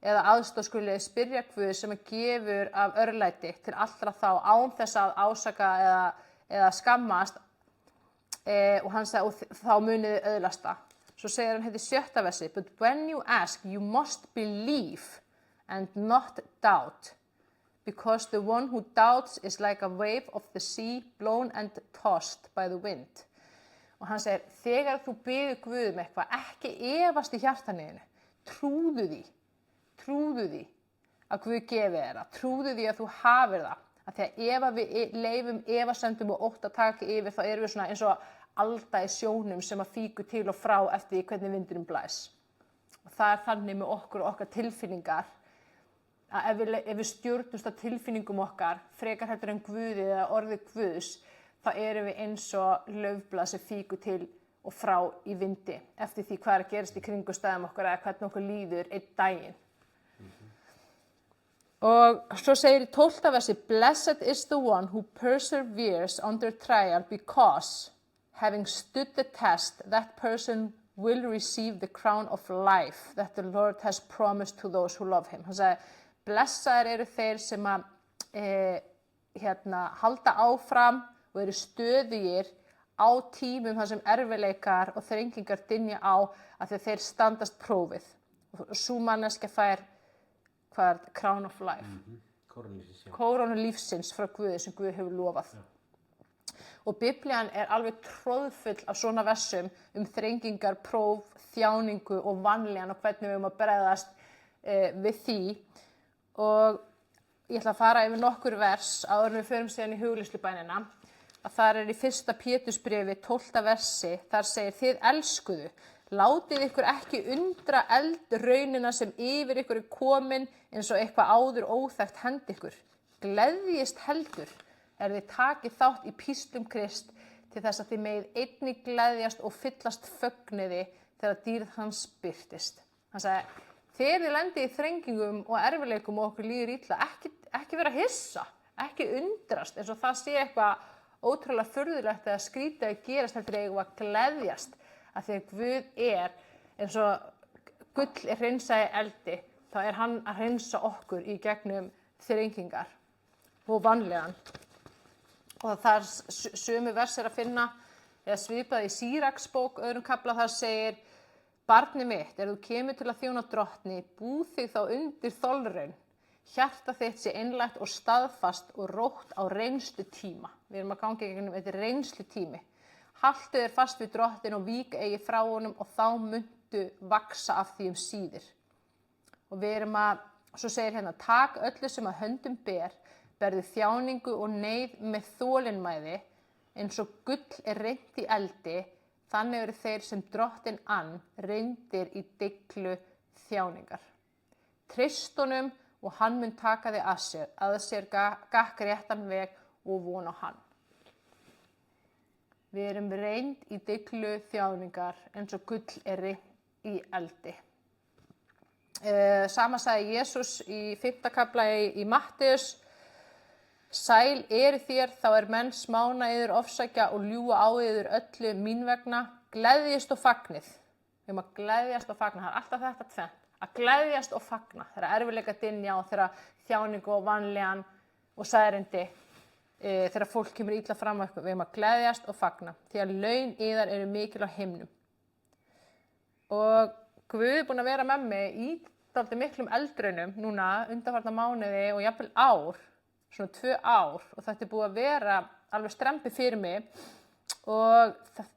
eða aðstoð skuluð spyrja Guð sem gefur af örlæti til allra þá án þess að ásaka eða skammast, og hann segir, og þá munið þið öðlast það. Svo segir hann í 7. versi, but when you ask, you must believe and not doubt. Because the one who doubts is like a wave of the sea blown and tossed by the wind. Og hann segir, þegar þú biður Guð eitthvað, ekki efast í hjartaniðinu. Trúðu því að Guð gefi þér það. Trúðu því að þú hafir það. Af því að ef við leifum efasemdum og ótta taka yfir, þá erum við svona eins og alda í sjónum sem að fíku til og frá eftir hvernig vindurinn blæs. Og það þannig með okkur og okkar tilfinningar, að ef við stjórnumst á tilfinningum okkar, frekar heldur en Guði eða orði Guðs, þá erum við eins og laufblað sem fíkur til og frá í vindi, eftir því hvað að gerast í kringumstæðum okkar eða hvernig okkur líður einn daginn. Og svo segir í 12. versi, Blessed is the one who perseveres under trial, because, having stood the test, that person will receive the crown of life that the Lord has promised to those who love him. Hann sagði, blessaðir eru þeir sem að halda áfram og eru stöðugir á tímum þar sem erfiðleikar og þrengingar dynja á að þeir standast prófið. Og sú manneskja fær crown of life. Kórónu lífsins frá Guði sem Guð hefur lofað. Og Biblían alveg tróðfull af svona versum þrengingar, próf, þjáningu og vanlíðan og hvernig við að bregðast við því. Og ég ætla að fara yfir nokkur vers áður en við förum síðan í hugleiðslubænina. Að þar í 1. Pétursbréfi 12. versi, þar segir, þið elskuðu, látið ykkur ekki undra eldraunina sem yfir ykkur komin eins og eitthvað áður óþekkt hend ykkur. Gleðjist heldur þið takið þátt í píslum Krist til þess að þið megið einnig gleðjast og fyllast fögnuði þegar dýrð hans birtist. Hann sagði, þegar þið lendið í þrengingum og erfiðleikum og okkur líður illa, ekki vera hissa, ekki undrast eins og það sé eitthvað ótrúlega furðulegt eða skrítið að gerast, heldur eigum að gleðjast, af því að Guð eins og gull hreinsað í eldi, þá er hann að hreinsa okkur í gegnum þrengingar og vanlíðan. Og þar sömu vers að finna, eða svipað í Síraks bók, öðrum kafla, þar segir: Barnið mitt, þú kemur til að þjóna drottni, búð þig þá undir þolraun. Hjarta þitt sé einlægt og staðfast og rótt á reynslutíma. Við erum að ganga gegnum þetta reynslutími. Haltu þér fast við drottin og vík eigi frá honum og þá muntu vaksa af því síðir. Og við erum að, svo segir hérna, tak öllu sem að höndum ber, berðu þjáningu og neyð með þolinmæði, eins og gull er reynt í eldi, þannig eru þeir sem drottin ann reyndir í dyglu þjáningar. Treyst honum og hann mun taka þig að sér gakk réttan veg og von á hann. Við erum reynd í dyglu þjáningar eins og gull er reynt í eldi. Sama sagði Jesús í 5. kafla í Mattheus: Sæl eru þér, þá er menn smána yður ofsækja og ljúga á yður öllu mín vegna. Gleðjist og fagnið. Við erum að gleðjast og fagna. Það er alltaf þetta tvennt. Að gleðjast og fagna. Þegar erfiðleika dynja og þegar þjáningu og vanlíðan og særindi, þegar fólk kemur illa fram á eitthvað. Við erum að gleðjast og fagna. Því að laun yðar eru mikil á himnum. Og Guð er búinn að vera með mig í dálítið miklum eldrunum núna undanfarna mánuði og jafnvel ár. Svona 2 ár, og þetta er búið að vera alveg strempi fyrir mig, og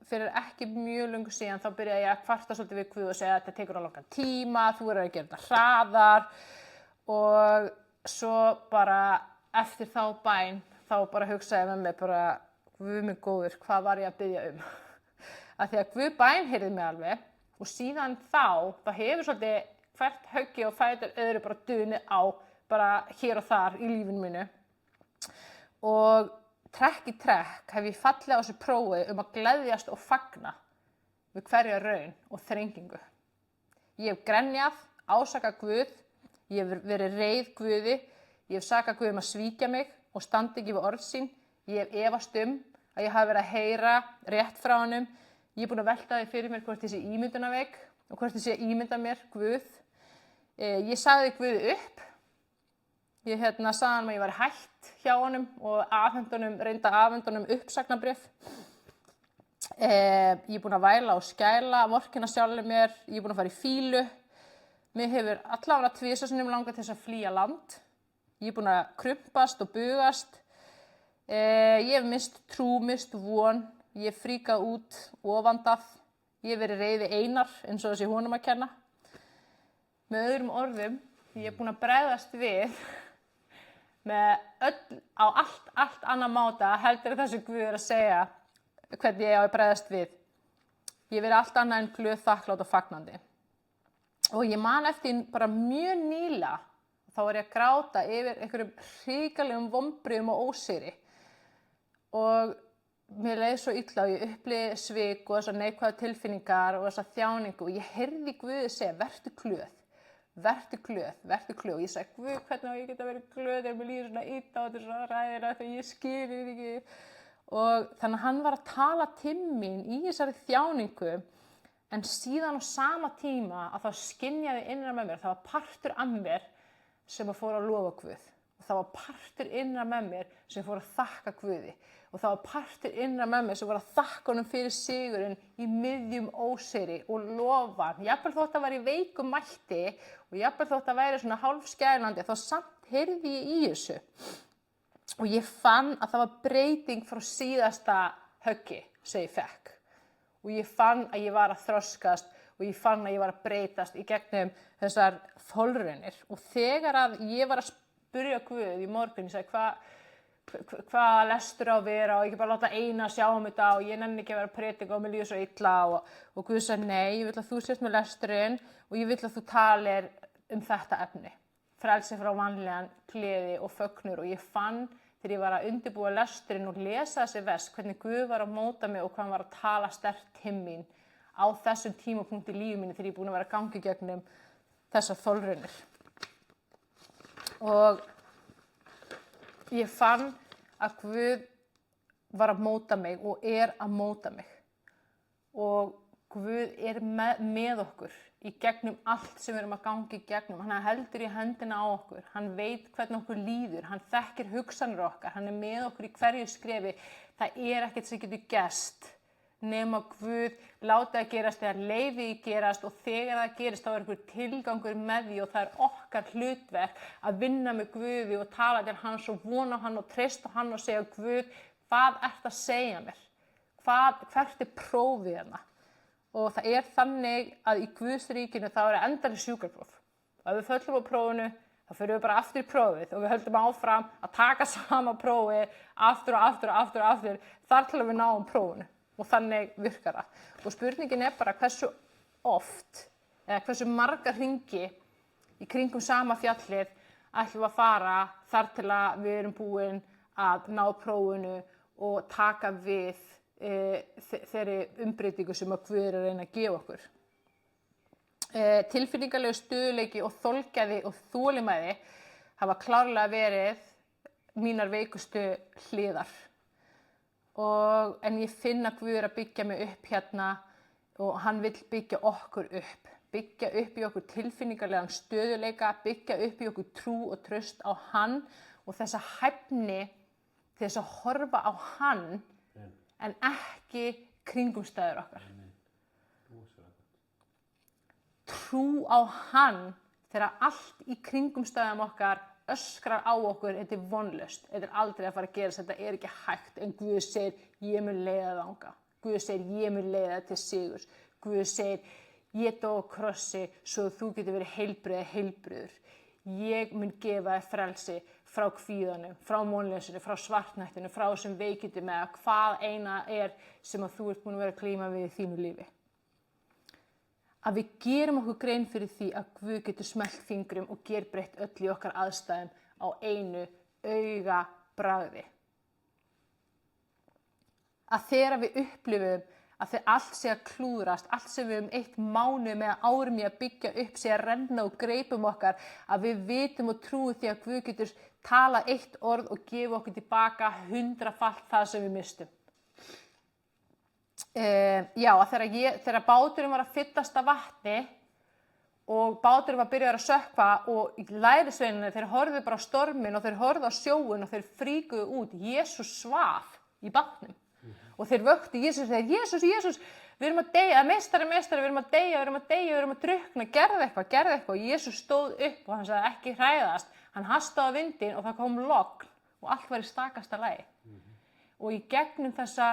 fyrir ekki mjög löngu síðan þá byrjaði ég að kvarta svolítið við Guð og segja að þetta tekur á langan tíma, þú verður að gera þetta hraðar, og svo bara eftir þá bæn þá bara hugsaði ég með mig bara, Guð minn góður, hvað var ég að biðja um? Af því að Guð bænheyrði mig alveg, og síðan þá hefur svolítið hvert höggi og fætur öðru bara dunið á bara hér og þar í lífinu mínu. Og trekk í trekk hef ég fallið á þessu prófi að gleðjast og fagna við hverja raun og þrengingu. Ég hef grenjað, ásakað Guð, ég hef verið reið Guði, ég hef sakað Guð að svíkja mig og standa ekki við orð sín, ég hef efast að ég hafi verið að heyra rétt frá honum, ég hef búin að velta því fyrir mér hvort ég sé ímyndunarveik og hvort ég sé að ímynda mér Guð. Ég sagði Guði upp. Ég sagði hann að ég var hætt hjá honum og reyndi að afhenda honum uppsagnarbréf. Ég er búin að væla og skæla, vorkenna sjálfur mér, ég er búin að fara í fílu. Mér hefur allavega 2 sinnum langað til þess að flýja land. Ég er búin að krumpast og bugast. Ég hef mist trú, mist von, ég hef fríkað út, ofandað. Ég hef verið reið við Einar eins og þessi honum að kenna. Með öðrum orðum, ég er búin að bregðast við með á allt annað máta heldur þessu Guð er að segja hvernig ég á að bregðast við. Ég verið allt annað en glöð, þakklátt og fagnandi. Og ég man eftir bara mjög nýlega, þá var ég að gráta yfir einhverjum hrikalegum vonbrigðum og ósigri. Og mér leið svo illa og ég upplifði svik og þessar neikvæðu tilfinningar og þessar þjáningu og ég heyrði Guði segja, vertu glöð. Vertu glöð. Og ég sagði, Guð, hvernig á ég geta verið glöð þegar mér líður svona illa og þetta er svona ræðilegt þegar ég skil ekki. Og þannig að hann var að tala til mín í þessari þjáningu, en síðan á sama tíma að þá skynjaði innra með mér, það var partur af mér sem að fór að lofa Guð. Og það var partur innra með mér sem fór að þakka Guði. Og það var partur innra með mér sem var að þakka honum fyrir sigurinn í miðjum ósigri og lofa hann. Jafnvel þótt að væri í veikum mætti og jafnvel þótt að væri svona hálfskælandi, þá samt heyrði ég í þessu. Og ég fann að það var breyting frá síðasta höggi sem ég fekk. Og ég fann að ég var að þroskast og ég fann að ég var að breytast í gegnum þessar þolraunir. Og þegar að ég var að spyrja Guð í morgun, ég sagði, hvað lestur á að vera og ekki bara láta eina sjá þetta og ég nenni ekki að vera að predika og mér líður svo illa og Guð sagði, nei, ég vil að þú sést með lesturinn og ég vil að þú talir þetta efni. Frelsi frá vanlíðan, gleði og fögnur, og ég fann þegar ég var að undirbúa lesturinn og lesa þessi vers, hvernig Guð var að móta mig og hvað hann var að tala sterkt til mín á þessum tímapunkti í lífi mínu þegar ég er búin að vera að ganga í gegnum þessar þolraunir. Og ég fann að Guð var að móta mig og er að móta mig. Og Guð er með okkur í gegnum allt sem við erum að ganga í gegnum. Hann heldur í höndina á okkur. Hann veit hvernig okkur líður. Hann þekkir hugsanir okkar. Hann er með okkur í hverju skrefi. Það er ekkert sem getur gerst nema Guð láta það gerast þegar leyfi því gerast og þegar það gerist þá er einhver tilgangur með því og það er okkar hlutverk að vinna með Guði og tala til hans og vona á hann og treysta á hann og segja Guð, hvað ert að segja mér? Hvert er prófið hérna? Og það er þannig að í Guðs ríkinu þá er endalaus sjúkrapróf. Ef við föllum á prófinu, þá fyrir við bara aftur í prófið og við höldum áfram að taka sama prófið aftur og aftur þar til að við náum prófinu. Og þannig virkar það. Og spurningin er bara hversu oft eða hversu marga hringi í kringum sama fjallið ætlum við að fara þar til að við erum búin að ná prófinu og taka við þeirri umbreytingu sem að Guð er að reyna að gefa okkur. Tilfinningalegu stöðugleiki og þolgæði og þolinmæði hafa klárlega verið mínar veikustu hliðar. En ég finn að Guð er að byggja mig upp hérna og hann vill byggja okkur upp. Byggja upp í okkur tilfinningalegan stöðuleika, byggja upp í okkur trú og traust á hann og þessa hæfni til þess að horfa á hann en ekki kringumstæður okkar. Trú á hann þegar allt í kringumstæðum okkar öskrar á okkur, þetta er vonlaust, þetta er aldrei að fara að gerast, þetta er ekki hægt, en Guð segir, ég mun leiða það þangað. Guð segir, ég mun leiða það til sigurs. Guð segir, ég dó á krossi svo þú getur verið heilbrigður. Ég mun gefa þér frelsi frá kvíðanum, frá vonleysinu, frá svartnættinu, frá þessum veikindum með hvað eina er sem að þú ert búin að vera að glíma við í þínu lífi. Að við gerum okkur grein fyrir því að Guð getur smellt fingrum og gerbreytt öll í okkar aðstæðum á einu augabragði. Að þegar við upplifum að þegar allt sé að klúðrast, allt sem við eitt mánuð með árum í að byggja upp sé að renna og greipum okkar, að við vitum og trúum því að Guð getur tala eitt orð og gefa okkur tilbaka 100-falt það sem við mistum. Þegar báturinn var að fyllast af vatni og báturinn var að byrja að sökkva og lærisveinarnir þeir horfðu bara á storminn og þeir horfðu á sjóinn og þeir fríkuðu út. Jesús svaf í bátnum og þeir vöktu Jesús og þeir, Jesús, við erum að deyja, meistari, við erum að deyja, við erum að drukkna, gerðu eitthvað. Og Jesús stóð upp og hann sagði ekki hræðast, hann hastaði á vindinn og það kom logn og allt var í stakasta lagi. Og í gegnum þessa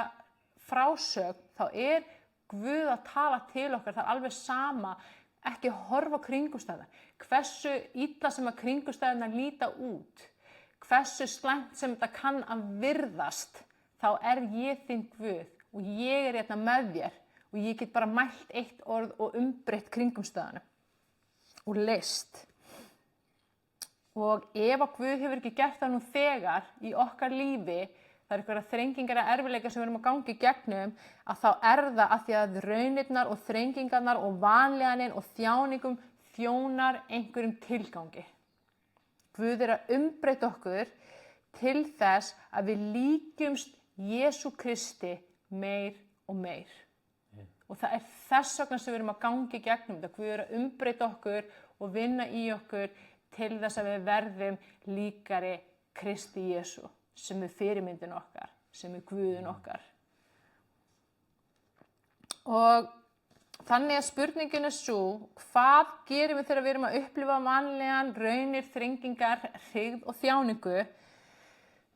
frásögn þá er Guð að tala til okkar, það er alveg sama, ekki horfa á kringumstæðurnar. Hversu illa sem að kringumstæðurnar líta út, hversu slæmt sem þetta kann að virðast, þá er ég þinn Guð og ég er hérna með þér og ég get bara mælt eitt orð og umbreytt kringumstæðunum og leyst. Og ef að Guð hefur ekki gert það nú þegar í okkar lífi, það er einhverja þrengingar eða erfiðleika sem við erum að ganga í gegnum, að þá er það af því að raunirnar og þrengingarnar og vanlíðanin og þjáningum þjónar einhverjum tilgangi. Guð er að umbreyta okkur til þess að við líkjumst Jesú Kristi meir og meir. Og það er þess vegna sem við erum að ganga í gegnum þetta. Guð er að umbreyta okkur og vinna í okkur til þess að við verðum líkari Kristi Jesú, sem er fyrirmyndin okkar, sem er Guðin okkar. Og þannig að spurningin er svo, hvað gerum við þegar við erum að upplifa vanlíðan, raunir, þrengingar, hryggð og þjáningu?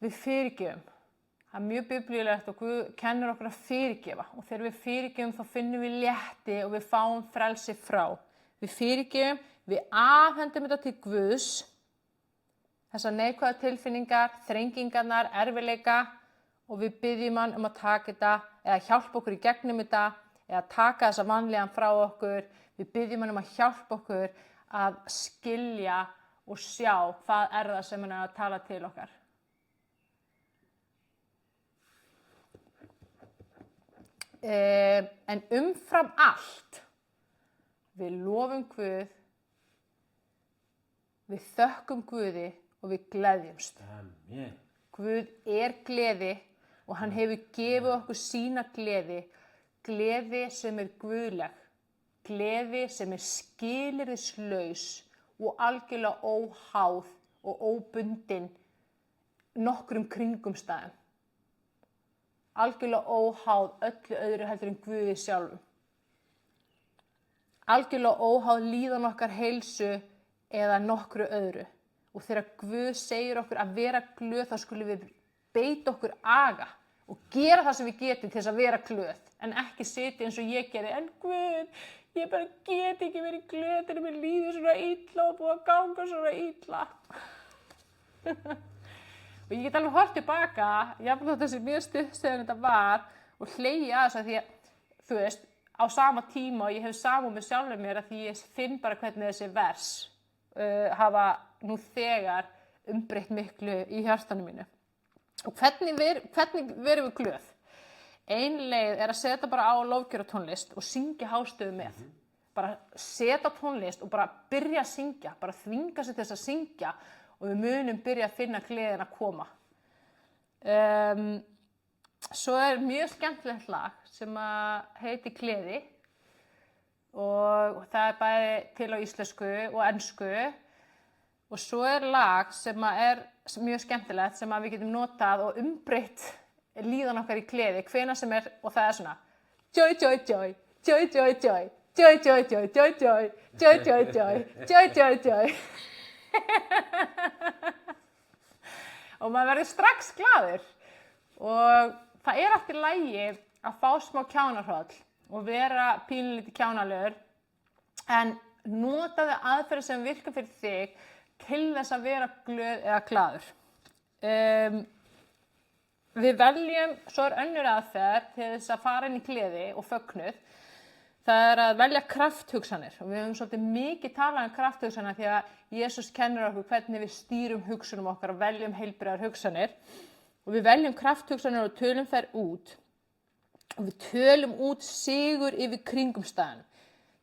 Við fyrirgefum. Það er mjög biblíulegt og Guð kennir okkur að fyrirgefa. Og þegar við fyrirgefum þá finnum við létti og við fáum frelsi frá. Við fyrirgefum, við afhendum þetta til Guðs, þessar neikvæðu tilfinningar, þrengingarnar, erfiðleika og við biðjum hann að taka þetta eða hjálpa okkur í gegnum þetta eða taka þessa vanlíðan frá okkur. Við biðjum hann að hjálpa okkur að skilja og sjá hvað er það sem hann er að tala til okkar. En umfram allt, við lofum Guð, við þökkum Guði og við gleðjumst. Amen. Guð er gleði og hann hefur gefið okkur sína gleði. gleði sem guðleg, gleði sem skilyrðislaus og algjörlega óháð og óbundin nokkrum kringumstæðum. Algjörlega óháð öllu öðru heldur en Guði sjálfum. Algjörlega óháð líðan okkar heilsu eða nokkru öðru. Og þegar Guð segir okkur að vera glöð, þá skulum við beita okkur aga og gera það sem við getum til þess að vera glöð, en ekki sitja eins og ég gerði, en Guð, ég bara get ekki verið glöð þegar mér líður svona illa og búið að ganga svona illa. Og ég get alveg horft tilbaka, jafnvel þótt þessi mjög stutt þegar þetta var, og hlegið að þess að því að, þú veist, á sama tíma og ég hef samúð með sjálfur mér að því ég finn bara hvernig þessi vers hafa nú þegar umbreytt miklu í hjartanu mínu. Og hvernig verum við glöð? Ein leið er að setja bara á lofgjörðartónlist og syngja hástöfu með. Bara setja tónlist og bara byrja að syngja, bara þvinga sig til þess að syngja og við munum byrja að finna gleðin að koma. Svo er mjög skemmtilegt lag sem heitir Gleði og það er bæði til á íslensku og ensku. Og svo er lag sem er mjög skemmtilegt sem við getum notað og umbreytt líðan okkar í gleði, hvenær sem er, og það er svona joy, joy, joy, joy, joy, joy, joy, joy, joy, joy, joy, joy, joy, joy, joy, joy, joy. Og maður verður strax glaður. Og það er allt í lagi að fá smá kjánahroll og vera pínulítið kjánalegur, en notaðu aðferðir sem virkar fyrir þig til þess að vera glöð eða glaður. Við veljum, svo er önnur aðferð til þess að fara inn í gleði og fögnuð. Það er að velja krafthugsanir og við höfum svolítið mikið talað um krafthugsanir því að Jesús kennir okkur hvernig við stýrum hugsunum okkar og veljum heilbrigðar hugsanir. Og við veljum krafthugsanir og tölum þær út. Og við tölum út sigur yfir kringumstæðunum.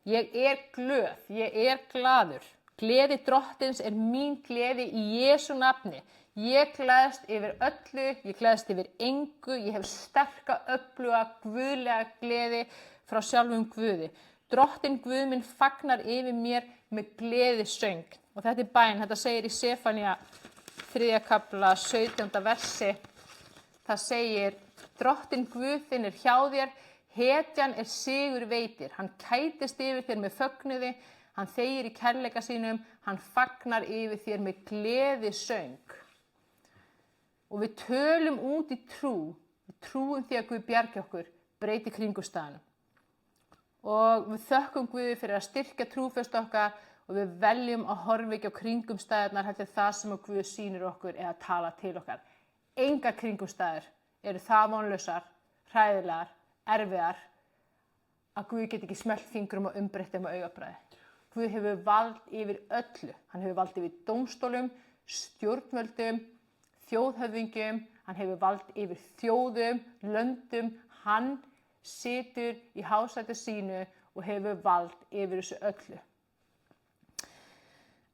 Ég er glöð, ég er glaður. Gleði drottins er mín gleði í Jesú nafni. Ég gleðst yfir öllu, ég gleðst yfir engu, ég hef sterka, öfluga, guðlega gleði frá sjálfum Guði. Drottinn Guð minn fagnar yfir mér með gleðisöng. Og þetta er bæn, þetta segir í Sefanía 3. kafla 17. versi. Það segir, Drottinn Guð þinn er hjá þér, hetjan er sigur veitir. Hann kætist yfir þér með fögnuði, hann þegir í kærleika sínum, hann fagnar yfir þér með gleðisöng. Og við tölum út í trú, við trúum því að Guð bjargi okkur, breyti kringumstæðunum. Og við þökkum Guði fyrir að styrkja trúfestu okkar og við veljum að horfa ekki á kringumstæðurnar heldur það sem að Guð sýnir okkur eða tala til okkar. Engar kringumstæður eru það vonlausar, hræðilegar, erfiðar að Guð get ekki smellt fingrum og umbreytt þeim á augabragði. Guð hefur vald yfir öllu. Hann hefur vald yfir dómstólum, stjórnvöldum, þjóðhöfðingjum, hann hefur vald yfir þjóðum, löndum, hann situr í hásæti sínu og hefur vald yfir þessu öllu.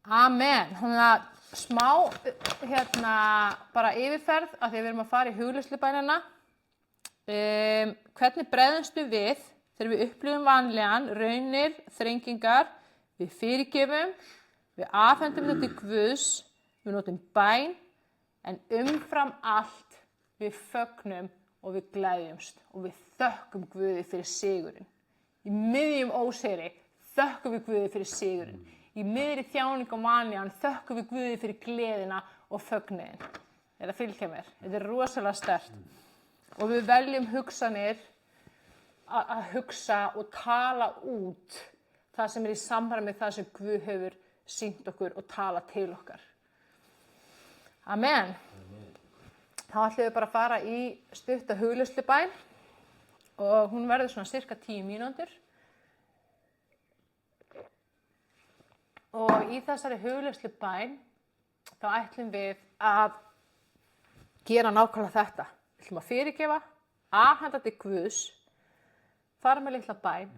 Amen. Þannig að smá bara yfirferð af því að við erum að fara í hugleiðslubænina. Hvernig bregðumstu við þegar við upplifum vanlíðan, raunir, þrengingar, við fyrirgefum, við afhendum þetta til Guðs, við notum bæn, en umfram allt við fögnum og við gleðjumst og við þökkum Guði fyrir sigurinn. Í miðjum ósigri þökkum við Guði fyrir sigurinn. Í miðri þjáning og vanlíðan þökkum við Guði fyrir gleðina og fögnuðinn. Þetta fylgja mér. Þetta er rosalega sterkt. Og við veljum hugsanir að hugsa og tala út það sem er í samræmi með það sem Guð hefur sýnt okkur og tala til okkar. Amen. Þá ætlum við bara að fara í stutta hugleiðslubæn og hún verður svona cirka 10 mínútur. Og í þessari hugleiðslubæn þá ætlum við að gera nákvæmlega þetta. Við ætlum að fyrirgefa, afhenda til Guðs, fara með litla bæn.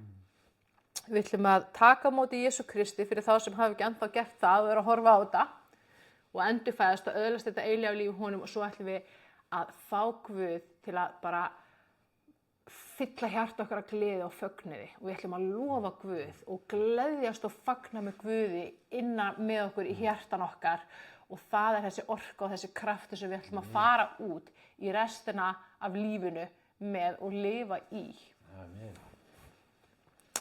Við ætlum að taka á móti Jesú Kristi fyrir þá sem hafa ekki ennþá gert það og eru að horfa á þetta og endurfæðast og öðlast þetta eilífa líf í honum og svo ætlum við að fá Guð til að bara fylla hjarta okkar að gleði og fögnuði og við ætlum að lofa Guð og gleðjast og fagna með Guði innan með okkur í hjartan okkar og það er þessi orka og þessi kraftur sem við ætlum að fara út í restina af lífinu með og lifa í. Amen.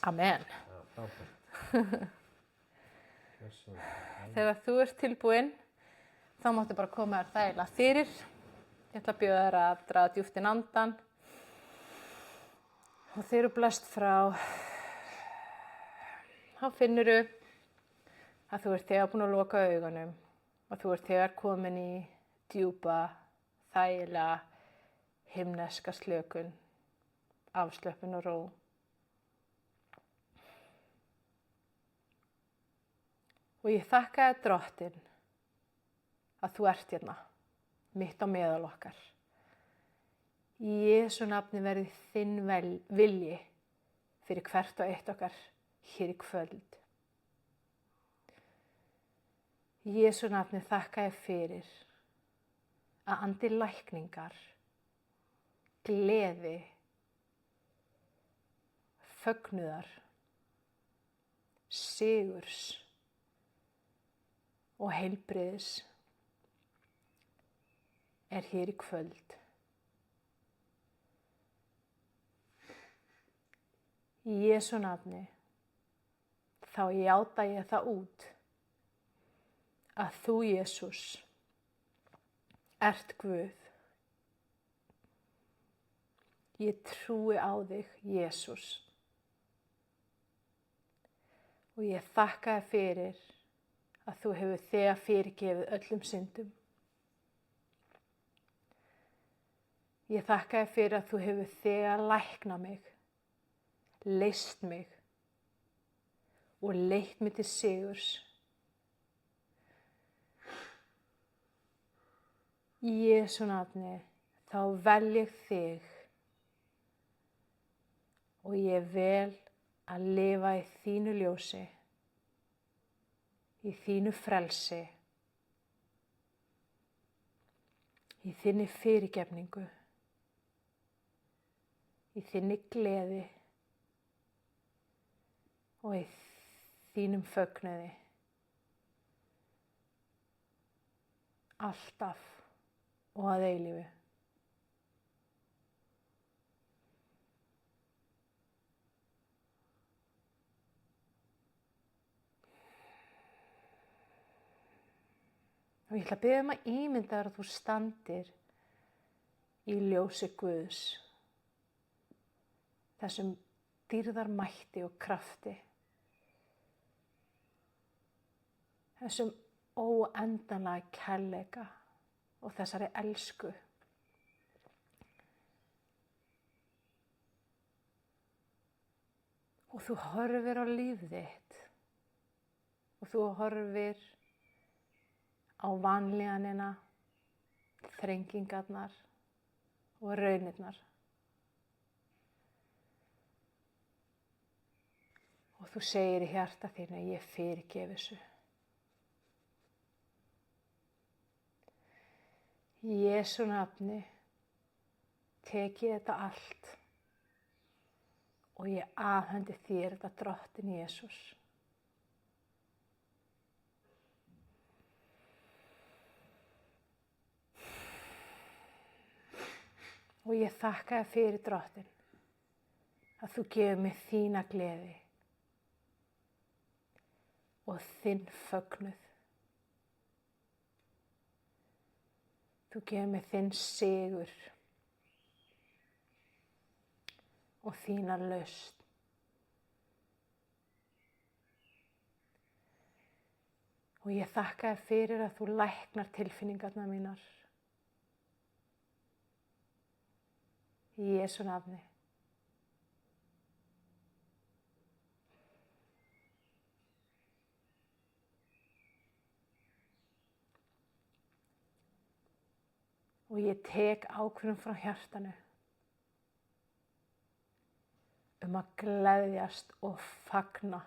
Amen. Já, frábært. Þegar þú ert tilbúinn, þá máttu bara koma þér þægilega fyrir. Ég ætla að bjóða þér að draga djúpt inn andann. Og þegar þú eru blæst frá, þá finnurðu að þú ert þegar búin að loka augunum og þú ert þegar komin í djúpa, þægilega, himneska slökun, afslöppun og ró. Og ég þakka þér Drottinn að þú ert hérna, mitt á meðal okkar. Í Jesú nafni verði þinn vilji fyrir hvert og eitt okkar hér í kvöld. Í Jesú nafni þakka ég fyrir að andi lækningar, gleði, fögnuðar, sigurs og heilbrigðis er hér í kvöld. Í Jesú nafni þá játa ég það út að þú, Jesús, ert Guð. Ég trúi á þig, Jesús. Og ég þakka þér fyrir að þú hefur þegar fyrirgefið öllum syndum. Ég þakka þér fyrir að þú hefur þegar læknað mig, leyst mig og leitt mig til sigurs. Í Jesú nafni þá vel ég þig og ég vel að lifa í þínu ljósi, í þínu frelsi, í þinni fyrirgefningu, í þinni gleði og í þínum fögnuði. Alltaf og að eilífu. Og ég ætla að biðja að ímynda þér að þú standir í ljósi Guðs, þessum dýrðarmætti og krafti, þessum óendanlega kærleika og þessari elsku. Og þú horfir á líf þitt og þú horfir á vanlíðanina, þrengingarnar og raunirnar. Og þú segir í hjarta þínu, ég fyrirgef þessu. Í Jesú nafni tek ég þetta allt og ég afhendi þér þetta Drottinn Jesús. Og ég þakka þér fyrir Drottinn að þú gefur mér þína gleði og þinn fögnuð. Þú gefur mér þinn sigur og þína lausn. Og ég þakka þér fyrir að þú læknar tilfinningarnar mínar. Í Jesú nafni. Og ég tek ákvörðun frá hjartanu að gleðjast og fagna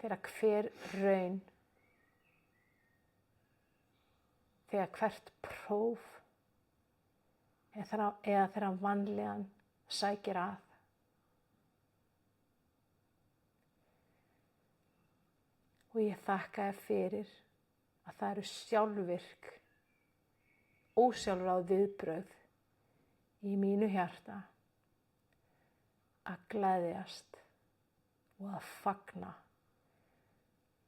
þegar hver raun, þegar hvert próf eða þegar vanlíðan sækir að. Og ég þakka þér fyrir að það eru sjálfvirk, ósjálfráð viðbrögð í mínu hjarta að gleðjast og að fagna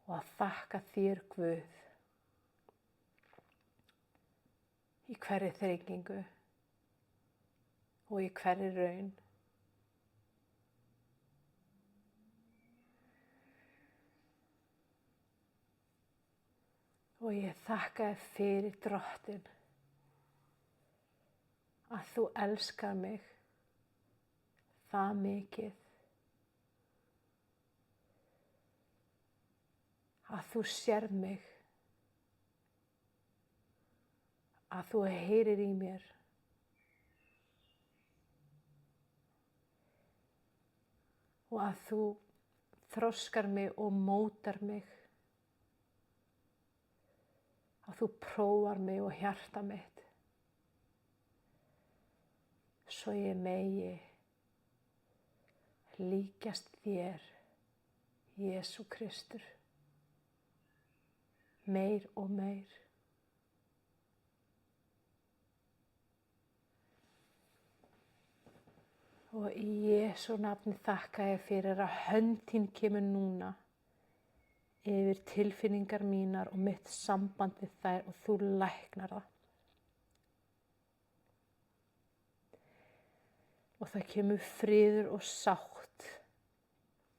og að þakka þér, Guð, í hverri þrengingu og í hverri raun. Og ég þakka þér fyrir, Drottinn, að þú elskar mig það mikið að þú sérð mig, að þú heyrir í mér og að þú þroskar mig og mótar mig, að þú prófar mig og hjarta mitt svo ég megi líkjast þér, Jesú Kristur, meir og meir. Og í Jesú nafni þakka ég fyrir að hönd þín kemur núna yfir tilfinningar mínar og mitt samband við þær og þú læknar það. Og það kemur friður og sátt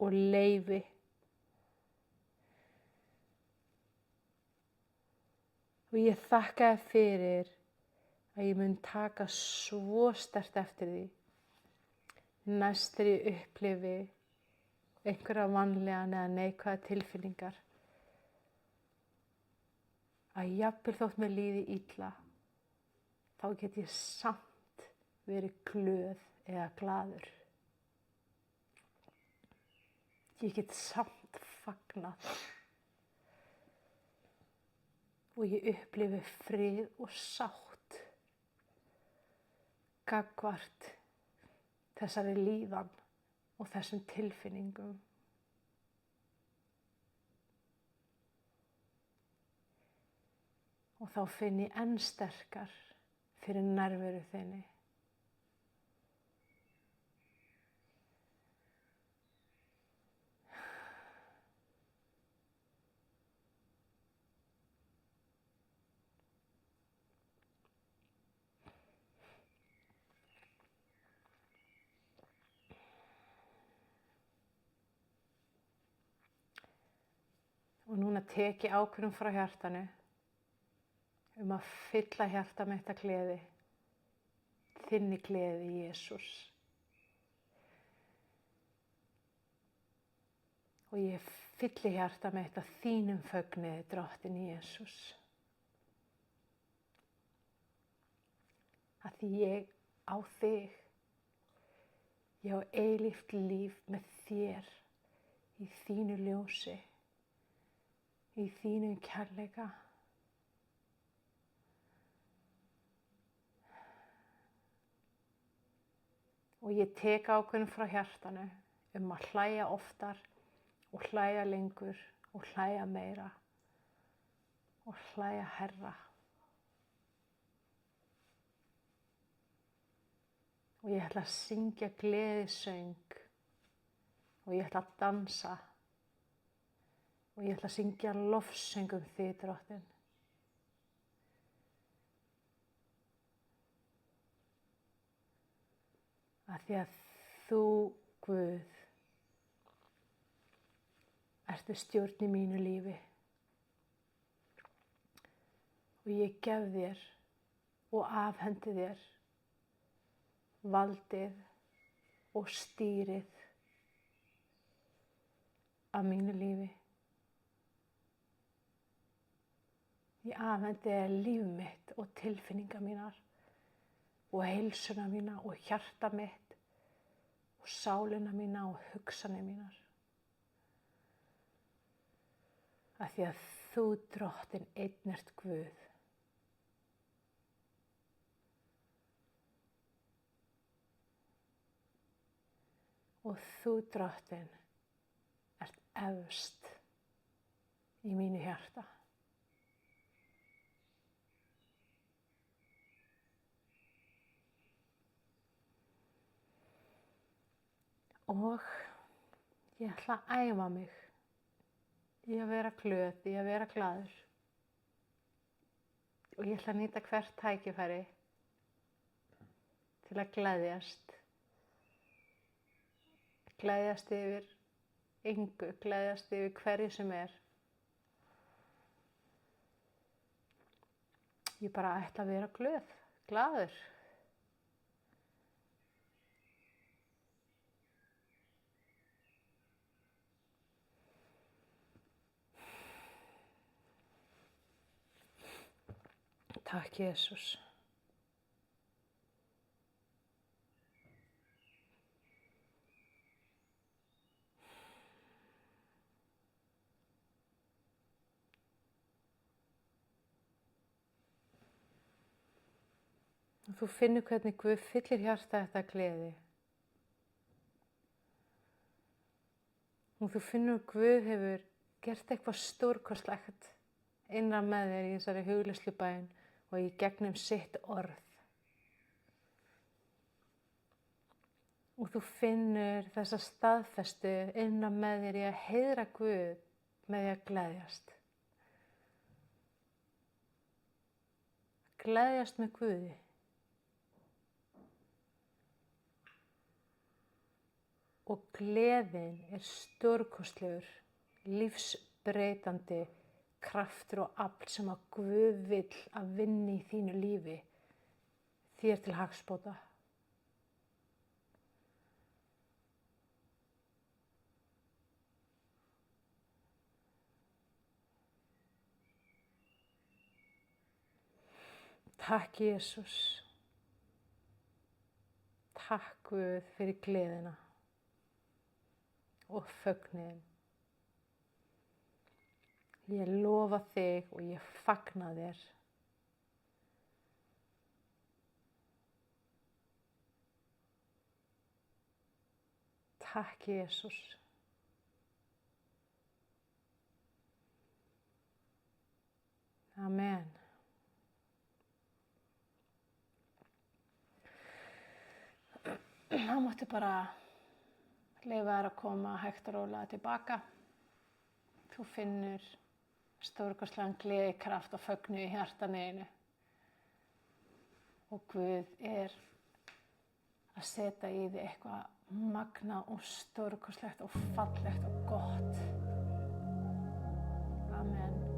og leyfi. Og ég þakka þér fyrir að ég mun taka svo sterkt eftir því næst þegar ég upplifi einhverja vanlíðan eða neikvæðar tilfinningar, að jafnvel þótt mér líði illa, þá get ég samt verið glöð eða glaður. Ég get samt fagnað og ég upplifi frið og sátt gagnvart þessari líðan og þessum tilfinningum. Og þá finn ég enn sterkar fyrir nærveru þinni. Og núna tek ég ákvörðun frá hjartanu að fylla hjarta mitt af gleði, þinni gleði, Jesús. Og ég fylli hjarta mitt af þínum fögnuði, Drottinn Jesús. Að því ég á þig, ég á eilíft líf með þér í þínu ljósi, í þínum kærleika. Og ég tek ákvörðun frá hjartanu að hlæja oftar og hlæja lengur og hlæja meira og hlæja hærra. Og ég ætla að syngja gleðisöng og ég ætla að dansa og ég ætla að syngja lofsöng þig, Drottinn. Af því að þú, Guð, ert við stjórn í mínu lífi. Og ég gef þér og afhendi þér valdið og stýrið af mínu lífi. Ég afhendi þér líf mitt og tilfinningar mínar og heilsuna mína og hjarta mitt og sálina mína og hugsanir mínar. Af því að þú, Drottinn, einn ert Guð. og þú, Drottinn, ert efst í mínu hjarta. Og ég ætla að æfa mig í að vera glöð, í að vera glaður. Og ég ætla að nýta hvert tækifæri til að gleðjast. Gleðjast yfir engu, gleðjast yfir hverju sem er. Ég bara ætla að vera glöð, glaður. Takk, Jesús. Og þú finnur hvernig Guð fyllir hjarta þetta gleði. Og þú finnur Guð hefur gert eitthvað stórkostlegt innan með þér í þessari hugleiðslubæn og í gegnum sitt orð. Og þú finnur þessa staðfestu innan með þér í að heiðra Guð með því að gleðjast. Gleðjast með Guði. Og gleðin er stórkostlegur, lífsbreytandi kraftur og afl sem að Guð vill að vinna í þínu lífi, þér til hagsbóta. Takk, Jesús. Takk, Guð, fyrir gleðina og fögnuðinn. Ég lofa þig og ég fagna þér. Takk, Jesús. Amen. Það mátti bara leyfa þér að koma hægt og rólega tilbaka. Þú finnur stórkostlegan gleði, kraft og fögnuð í hjartanu þínu. Og Guð er að setja í þig eitthvað magnað og stórkostlegt og fallegt og gott. Amen.